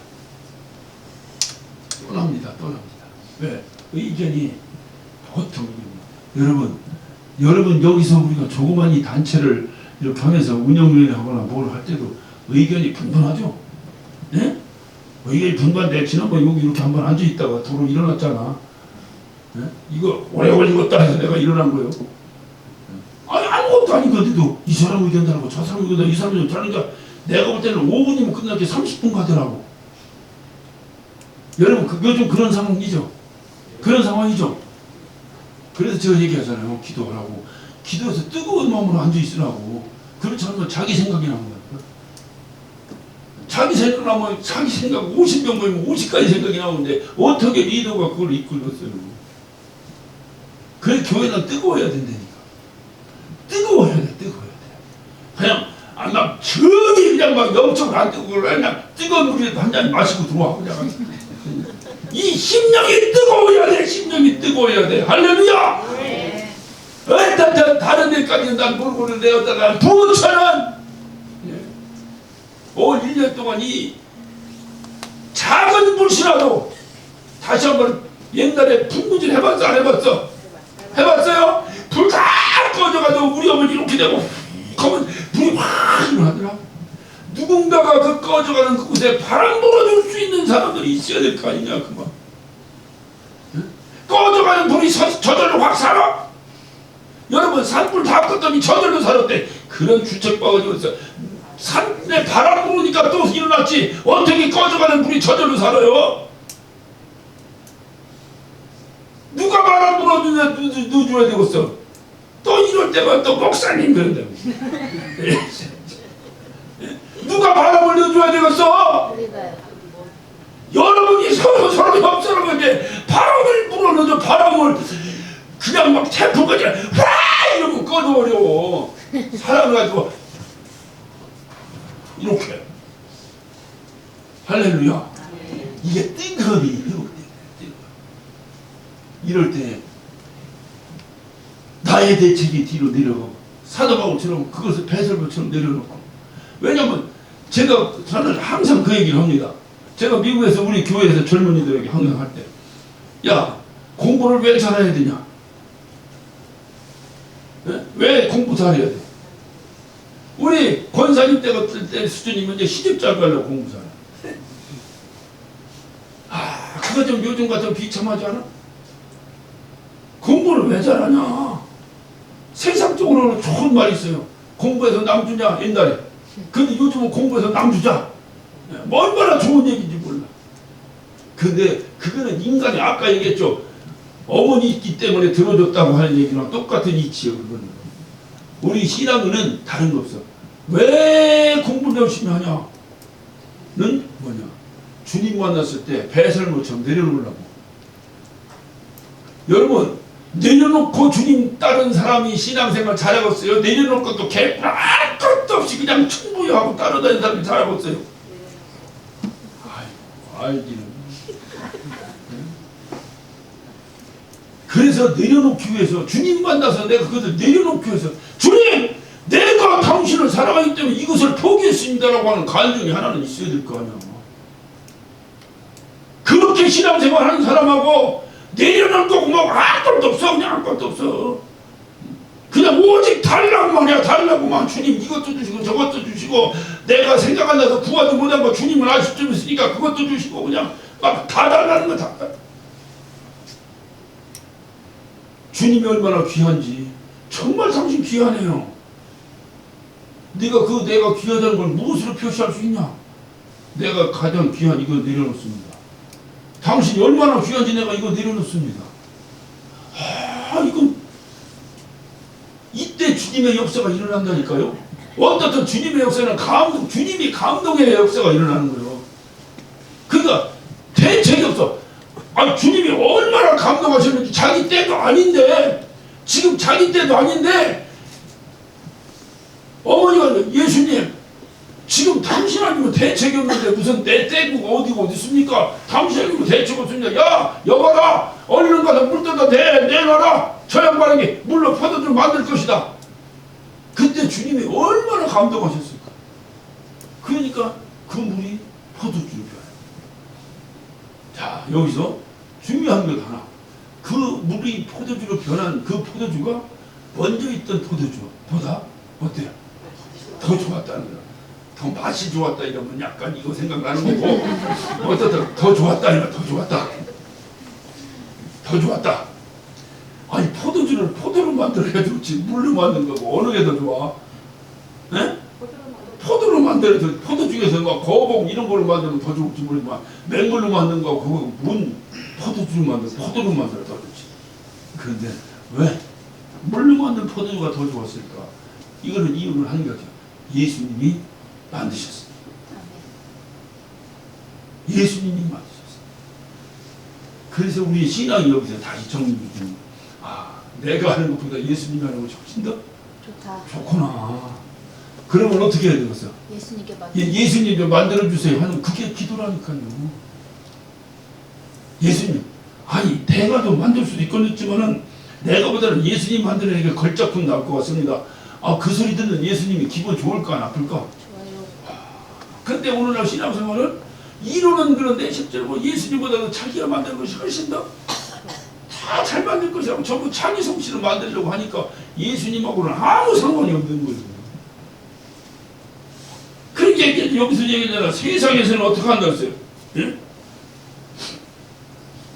또 납니다. 왜? 의견이 보통 여러분 여기서 우리가 조그만 이 단체를 이렇게 하면서 운영위원회 하거나 뭘 할 때도 의견이 분분하죠. 예? 의견이 분분한데 지난번에 여기 이렇게 한번 앉아 있다가 도로 일어났잖아. 예? 이거 오래 걸리겠다 해서 내가 일어난 거예요. 아니 아무것도 아니거든요. 이 사람 의견 다르고 저 사람 의견 다르고 이 사람 의견 다르니까 내가 볼 때는 5분이면 끝날 게 30분 가더라고. 여러분 요즘 그런 상황이죠. 그런 상황이죠. 그래서 제가 얘기하잖아요. 기도하라고. 기도해서 뜨거운 마음으로 앉아 있으라고. 그렇지 않으면 자기 생각이 나는 거야. 자기 생각 나면 자기 생각 50명 모이면 50가지 생각이 나오는데 어떻게 리더가 그걸 이끌었어요. 그래서 교회는 뜨거워야 된다니까. 뜨거워야 돼. 뜨거워야 돼. 그냥 막 저기 그냥 막 엄청 안 뜨거워. 그냥 뜨거운 물에 한 잔 마시고 들어와. 그냥. 이 심령이 뜨거워야 돼. 심령이 뜨거워야 돼. 할렐루야. 다른 데까지 난 물건을 내었다가 부처는 올 1년 동안 이 작은 불씨라도 다시 한번 옛날에 불문질 해봤어 안 해봤어? 해봤어요? 불 다 꺼져가지고 우리 어머니 이렇게 되고 하면 불이 확 일어나더라. 누군가가 그 꺼져가는 그곳에 바람 불어줄 수 있는 사람들이 있어야 될 거 아니냐 그만. 꺼져가는 불이 저절로 확 살아. 여러분 산불 다 껐더니 저절로 살았대. 그런 주책바가 어디 있어. 산에 바람 불으니까 또 일어났지. 어떻게 꺼져가는 불이 저절로 살아요? 누가 바람 불어주냐 넣어줘야 되겠어. 또 이럴 때만 또 목사님 그런다고. 누가 바람을 넣어줘야 되겠어? 여러분이 서로 협상을 건데 바람을 불어넣어줘. 바람을 그냥 막 태풍까지 와 이러면 꺼져버려. 사람 가지고 이렇게 할렐루야. 이게 뜨거움이 이럴 때 나의 대책이 뒤로 내려가고 사도바울처럼 그것을 배설물처럼 내려놓고. 왜냐면 저는 항상 그 얘기를 합니다. 제가 미국에서 우리 교회에서 젊은이들에게 항상 할 때 야 공부를 왜 잘해야 되냐. 왜 공부 잘해야 돼? 우리 권사님 때 수준이면 이제 시집 잘 가려고 공부 잘해. 그거 좀 요즘 같으면 비참하지 않아? 공부를 왜 잘하냐? 세상적으로는 좋은 말이 있어요. 공부해서 남주냐 옛날에. 근데 요즘은 공부해서 남주자. 얼마나 좋은 얘기인지 몰라. 근데 그거는 인간이 아까 얘기했죠. 어머니 있기 때문에 들어줬다고 하는 얘기랑 똑같은 이치예요. 그거는. 우리 신앙은 다른 거 없어. 왜 공부를 열심히 하냐? 는 뭐냐? 주님 만났을 때 배설물처럼 내려놓으려고. 여러분 내려놓고 주님 따른 사람이 신앙생활 잘하겠어요? 내려놓고 또 개뿔 아무것도 없이 그냥 충분히하고 따라다니는 사람이 잘하겠어요? 아이고 알기는. 그래서 내려놓기 위해서 주님 만나서 내가 그것을 내려놓기 위해서 주님 내가 당신을 사랑하기 때문에 이것을 포기했습니다라고 하는 간증이 하나는 있어야 될 거 아니야. 그렇게 신앙생활 하는 사람하고 내려놓을 거고 뭐 아무것도 없어. 그냥 아무것도 없어. 그냥 오직 달라고만 해. 달라고만. 주님 이것도 주시고 저것도 주시고 내가 생각 안 나서 구하지 못한 거 주님은 아실 줄 있으니까 그것도 주시고 그냥 막 다 달라는 거 다. 주님이 얼마나 귀한지. 정말 당신 귀하네요. 내가 귀하다는 걸 무엇으로 표시할 수 있냐? 내가 가장 귀한 이거 내려놓습니다. 당신이 얼마나 귀한지 내가 이거 내려놓습니다. 이건 이때 주님의 역사가 일어난다니까요. 어떻든 주님의 역사는 주님이 감동의 역사가 일어나는 거예요. 그러니까 대책이 없어. 주님이 얼마나 감동하셨는지. 자기 때도 아닌데, 지금 자기 때도 아닌데 어머니가 예수님 지금 당신 아니면 대책이 없는데 무슨 내 때고 어디고 어디 있습니까? 당신 아니면 대책 없습니다. 야 여봐라 얼른 가서 물 떠다 내놔라. 저 양반에게 물로 포도주를 만들 것이다. 그때 주님이 얼마나 감동하셨을까. 그러니까 그 물이 포도주로 변해요. 자 여기서 중요한 것 하나. 그 물이 포도주로 변한 그 포도주가 먼저 있던 포도주보다 어때요? 더 좋았다는 거야. 더 맛이 좋았다 이러면 약간 이거 생각나는 거고 어떻든 더 좋았다 이러면 더 좋았다. 더 좋았다. 아니 포도주를 포도로 만들어야 좋지 물로 만든 거고 어느 게 더 좋아? 에? 포도로 만들어서 포도 중에서 막 거봉 이런 걸로 만들면 더 좋을지 모르지만 맹물로 만든 거 그거 문 포도주로 만들어 포도로 만들어 더 좋지. 그런데 왜 물로 만든 포도주가 더 좋았을까? 이거는 이유를 한 거죠. 예수님이 만드셨어요. 예수님이 만드셨어요. 그래서 우리의 신앙이 여기서 다시 정리이 되는 거예요. 아, 내가 하는 것보다 예수님이 하는 것이 훨씬 더 좋다. 좋구나. 그러면 어떻게 해야 되겠어? 예수님께 예수님 좀 만들어주세요 하는 그게 기도라니까요. 예수님. 아니 내가 좀 만들 수도 있겠지만은 내가보다는 예수님 만드는 게 걸작품 나올 것 같습니다. 아, 그 소리 듣는 예수님이 기분 좋을까 나쁠까? 좋아요. 근데 오늘날 신앙생활은 이론은 그런데 실제로 예수님보다도 자기가 만든 것이 훨씬 더 다 잘 만들 것이라고 전부 자기 솜씨로 만들려고 하니까 예수님하고는 아무 상관이 없는 거예요. 그러니까 이제 여기서 얘기하잖아. 세상에서는 어떻게 한다 했어요? 예?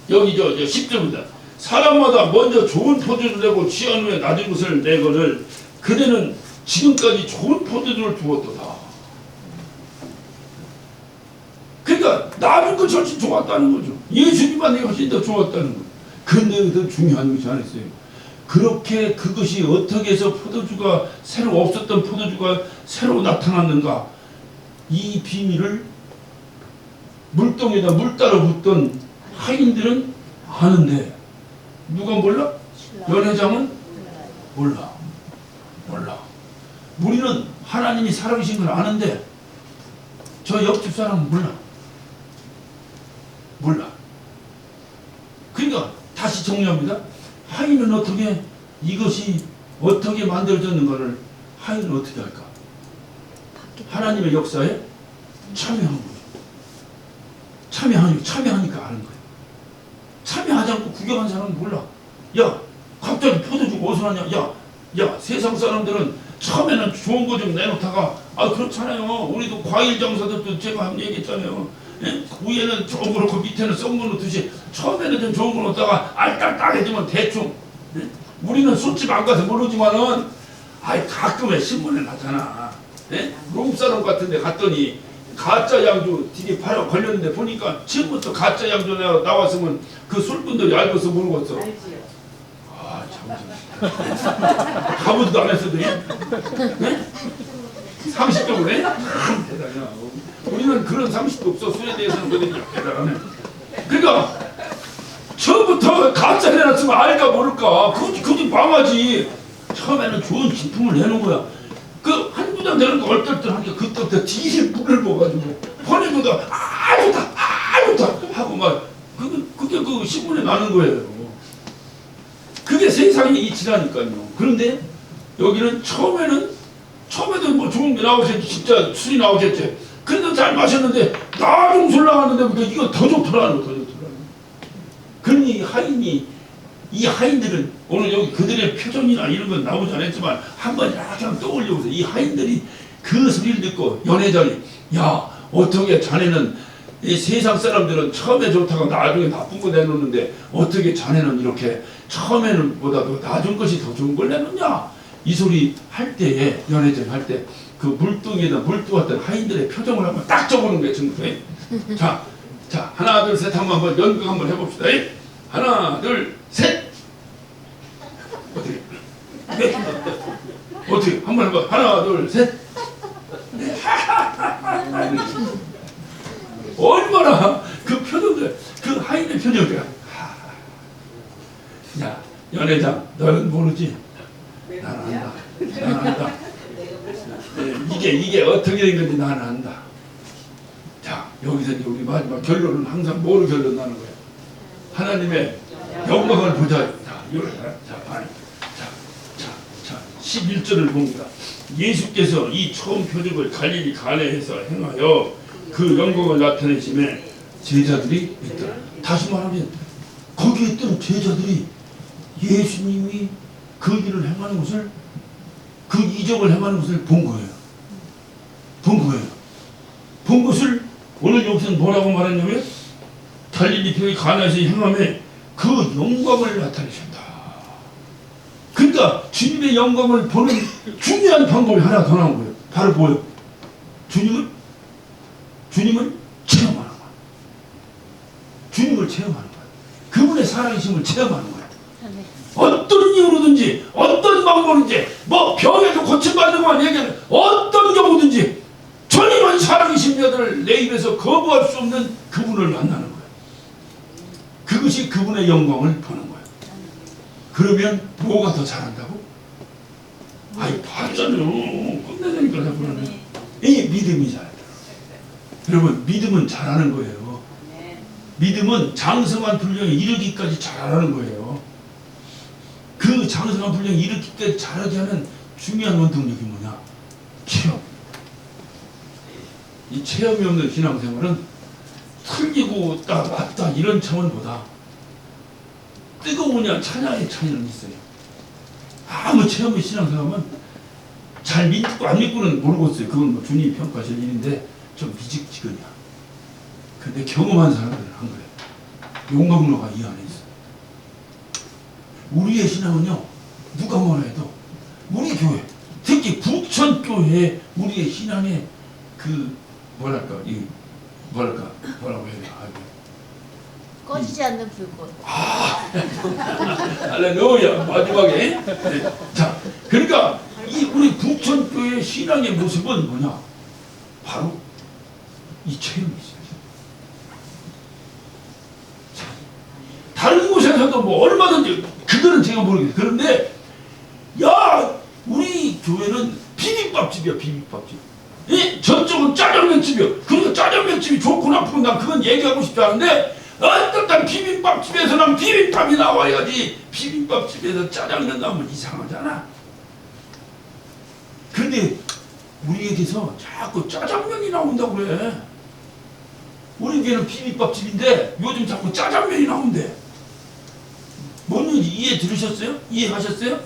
여기 저 10절입니다. 사람마다 먼저 좋은 포도주를 내고 취한 후에 낮은 것을 내거늘 그대는 지금까지 좋은 포도주를 두었도다. 그러니까 낮은 것이 훨씬 좋았다는 거죠. 예수님만 내가 훨씬 더 좋았다는 거죠. 근데 더 중요한 것이 하나 있어요. 그렇게 그것이 어떻게 해서 포도주가 새로 없었던 포도주가 새로 나타났는가? 이 비밀을 물동에다 물 따라 붓던 하인들은 아는데 누가 몰라? 연회장은 몰라. 우리는 하나님이 살아계신 걸 아는데 저 옆집 사람은 몰라. 그러니까 다시 정리합니다. 하인은 어떻게 이것이 어떻게 만들어졌는가를 하인은 어떻게 할까? 하나님의 역사에 참여한 거예요. 참여하니까 아는 거예요. 참여하지 않고 구경한 사람은 몰라. 야, 갑자기 포도주 어디서 났냐? 야, 세상 사람들은 처음에는 좋은 거 좀 내놓다가 그렇잖아요. 우리도 과일 장사들도 제가 한번 얘기했잖아요. 예? 위에는 좋은 거 놓고 밑에는 썩은 거 놓듯이 처음에는 좀 좋은 거 놓다가 알딱딱해지면 대충. 예? 우리는 술집 안 가서 모르지만은 가끔에 신문에 나잖아. 예? 롱사롱 같은 데 갔더니 가짜 양주 되게 팔아 걸렸는데 보니까 지금부터 가짜 양주 나왔으면 그 술꾼들이 알고서 모르겠어. 알지요. 아무도 안 했어도 네? 상식적으로 해? 대단해. 우리는 그런 상식도 없어. 술에 대해서는 그들이 대단하네. 그러니까 처음부터 가짜 내놨으면 알까 모를까. 그게 망하지. 처음에는 좋은 진품을 내놓은 거야. 그 한두 잔 되는 거 얼떨떨하니까 그때부터 뒤에 물을 먹어가지고 퍼내보다 좋다 하고 막 그게 그 신문에 나는 거예요. 그게 세상의 이치라니까요. 그런데 여기는 처음에도 뭐 좋은 게 나오겠지, 진짜 술이 나오겠지. 그래도 잘 마셨는데 나중 술 나왔는데부터 이거 더 좋더라는 거, 더 좋더라는 거. 그러니 이 하인들은 오늘 여기 그들의 표정이나 이런 건 나오지 않았지만 한번 이렇게 한번 떠올려보세요. 이 하인들이 그 소리를 듣고 연회장이 야, 어떻게 자네는 이 세상 사람들은 처음에 좋다고 나중에 나쁜 거 내놓는데 어떻게 자네는 이렇게 처음에는 보다도 나중 것이 더 좋은 걸 내놓냐? 이 소리 할 때에 연회장 할 때 그 물동에다 물 두었던 하인들의 표정을 한번 딱 적어놓은 거예요, 친구들. 자, 하나, 둘, 셋 한번 연극 한번 해봅시다. 하나, 둘, 셋. 어떻게? 네. 어떻게? 한번 해봐. 하나, 둘, 셋. 얼마나 그 표정들, 그 하인의 표정들. 야, 연회장, 너는 모르지? 나는 안다. 이게 어떻게 된 건지 나는 안다. 자, 여기서 이제 우리 마지막 결론은 항상 뭐로 결론 나는 거야? 하나님의 영광을 보자. 자, 11절을 봅니다. 예수께서 이 처음 표적을 갈릴리 가나에서 행하여 그 영광을 나타내심에 제자들이 있더라. 다시 말하면 거기에 있던 제자들이 예수님이 그 일을 행하는 것을 그 이적을 행하는 것을 본 거예요. 본 거예요. 본 것을 오늘 여기서는 뭐라고 말했냐면 달리 벽이 가나에서 향함에 그 영광을 나타내신다. 그러니까 주님의 영광을 보는 중요한 방법이 하나 더 나온 거예요. 바로 뭐예요? 주님을 체험하는 거예요. 주님을 체험하는 거예요. 그분의 살아계심을 체험하는 거예요. 어떤 이유로든지 어떤 방법인지 뭐 병에도 고침받는 것만 얘기하는 어떤 경우든지 주님은 살아계신 자들을 내 입에서 거부할 수 없는 그분을 만나는 거예요. 그것이 그분의 영광을 보는 거예요. 그러면 뭐가 더 잘한다고? 아이 봤잖아요. 끝내자니까 자꾸 그러네. 이 믿음이 잘한다. 여러분 믿음은 잘하는 거예요. 믿음은 장성한 분량에 이르기까지 잘하는 거예요. 그 장성한 분량에 이르기까지 잘하게 하는 중요한 원동력이 뭐냐? 체험. 이 체험이 없는 신앙생활은 틀리고 딱 맞다 이런 차원보다 뜨거우냐 차냐의 차이는 있어요. 아무 체험의 신앙생활은 잘 믿고 안 믿고는 모르겠어요. 그건 뭐 주님이 평가하실 일인데 좀 미직지근이야. 근데 경험한 사람들은 한 거예요. 용광로가 이 안에 있어요. 우리의 신앙은요, 누가 뭐라 해도 우리 교회, 특히 부천교회 우리의 신앙의 그 뭐랄까 뭐라고 해야 되나? 꺼지지 않는 불꽃. 할렐루야. 마지막에. 네. 자, 그러니까 이 우리 부천교회 신앙의 모습은 뭐냐? 바로 이 체험이죠. 다른 곳에서도 뭐 얼마든지 그거는 제가 모르겠어요. 그런데 야 우리 교회는 비빔밥집이야. 비빔밥집. 이 저쪽은 짜장면집이야. 그러니까 짜장면집이 좋고 나쁘고 난 그건 얘기하고 싶지 않은데 어떤 비빔밥집에서는 비빔밥이 나와야지 비빔밥집에서 짜장면 나오면 이상하잖아. 근데 우리에게서 자꾸 짜장면이 나온다고 그래. 우리 교회는 비빔밥집인데 요즘 자꾸 짜장면이 나온대. 뭔지 이해 들으셨어요? 이해하셨어요?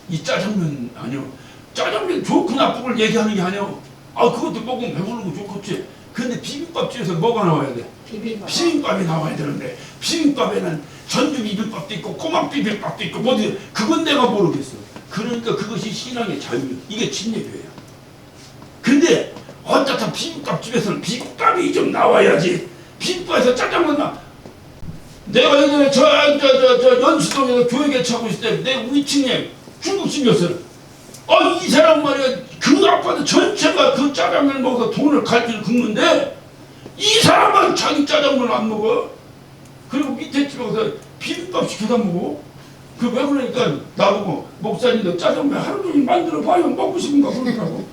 이 짜장면 아니요. 짜장면 좋고 나쁘고를 얘기하는 게 아니요. 아 그것도 먹으면 배부르고 좋겠지. 근데 비빔밥집에서 뭐가 나와야 돼? 비빔밥이 나와야 되는데 비빔밥에는 전주 비빔밥도 있고 꼬막 비빔밥도 있고 뭐지? 그건 내가 모르겠어. 그러니까 그것이 신앙의 자유예요. 이게 진예교예요. 근데 어떻든 비빔밥집에서는 비빔밥이 좀 나와야지. 비빔밥에서 짜장면 나. 내가 예전에 저 연수동에서 교회 개최하고 있을 때 내 위층에 중국집이었어요. 이 사람 말이야 그 아파트 전체가 그 짜장면을 먹어서 돈을 갈길 긁는데 이 사람만 자기 짜장면 안 먹어. 그리고 밑에 집에 가서 비빔밥 시켜다 먹어. 그 왜 그러니까 나보고 목사님도 짜장면 하루 종일 만들어 봐요. 먹고 싶은가 그러더라고.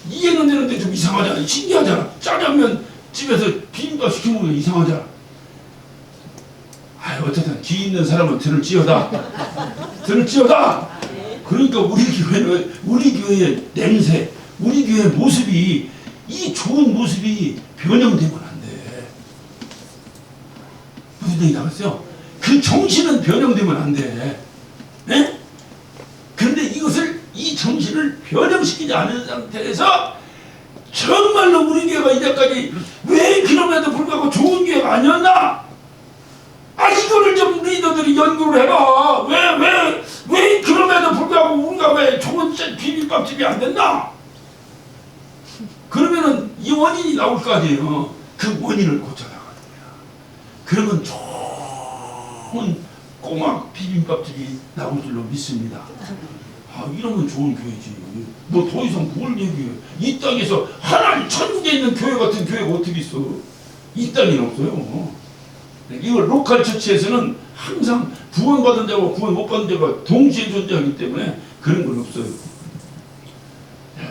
이해는 되는데 좀 이상하잖아. 신기하잖아. 짜장면 집에서 비빔밥 시켜 먹으면 이상하잖아. 어쨌든 귀 있는 사람은 들을지어다. 그러니까 우리 교회는 우리 교회의 냄새, 우리 교회의 모습이 이 좋은 모습이 변형되면 안 돼. 무슨 얘기 나왔어요? 그 정신은 변형되면 안 돼. 네? 그런데 이것을 이 정신을 변형시키지 않은 상태에서 정말로 우리 교회가 이제까지 왜 그럼에도 불구하고 좋은 교회가 아니었나? 이거를 좀 리더들이 연구를 해봐. 왜 그럼에도 불구하고 우리가 왜 좋은 비빔밥집이 안 됐나? 그러면은 이 원인이 나올 거 아니에요. 그 원인을 고쳐나가는 거야. 그러면 좋은 꼬막 비빔밥집이 나올 줄로 믿습니다. 이러면 좋은 교회지. 뭐 더 이상 뭘 얘기해. 이 땅에서 하나님 천국에 있는 교회 같은 교회가 어떻게 있어. 이 땅에는 없어요. 이걸 로컬 처치에서는 항상 구원받은 자와 구원 못 받은 자가 동시에 존재하기 때문에 그런 건 없어요.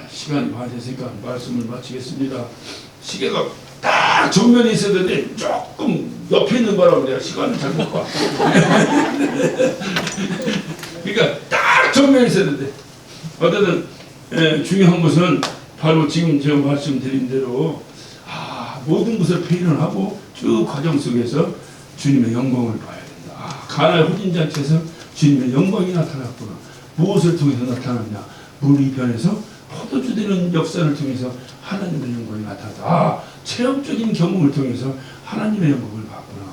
시간이 많이 됐으니까 말씀을 마치겠습니다. 시계가 딱 정면에 있어야 되는데 조금 옆에 있는 거라고 내가 시간을 잘못 봐. 그러니까 딱 정면에 있어야 되는데 어쨌든 중요한 것은 바로 지금 제가 말씀드린 대로 모든 것을 표현을 하고 쭉 과정 속에서 주님의 영광을 봐야 된다. 가나의 후진잔치에서 주님의 영광이 나타났구나. 무엇을 통해서 나타났냐? 물이 변해서 포도주 되는 역사를 통해서 하나님의 영광이 나타났다. 아, 체험적인 경험을 통해서 하나님의 영광을 봤구나.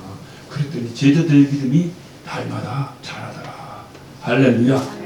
그랬더니 제자들의 믿음이 날마다 자라더라. 할렐루야.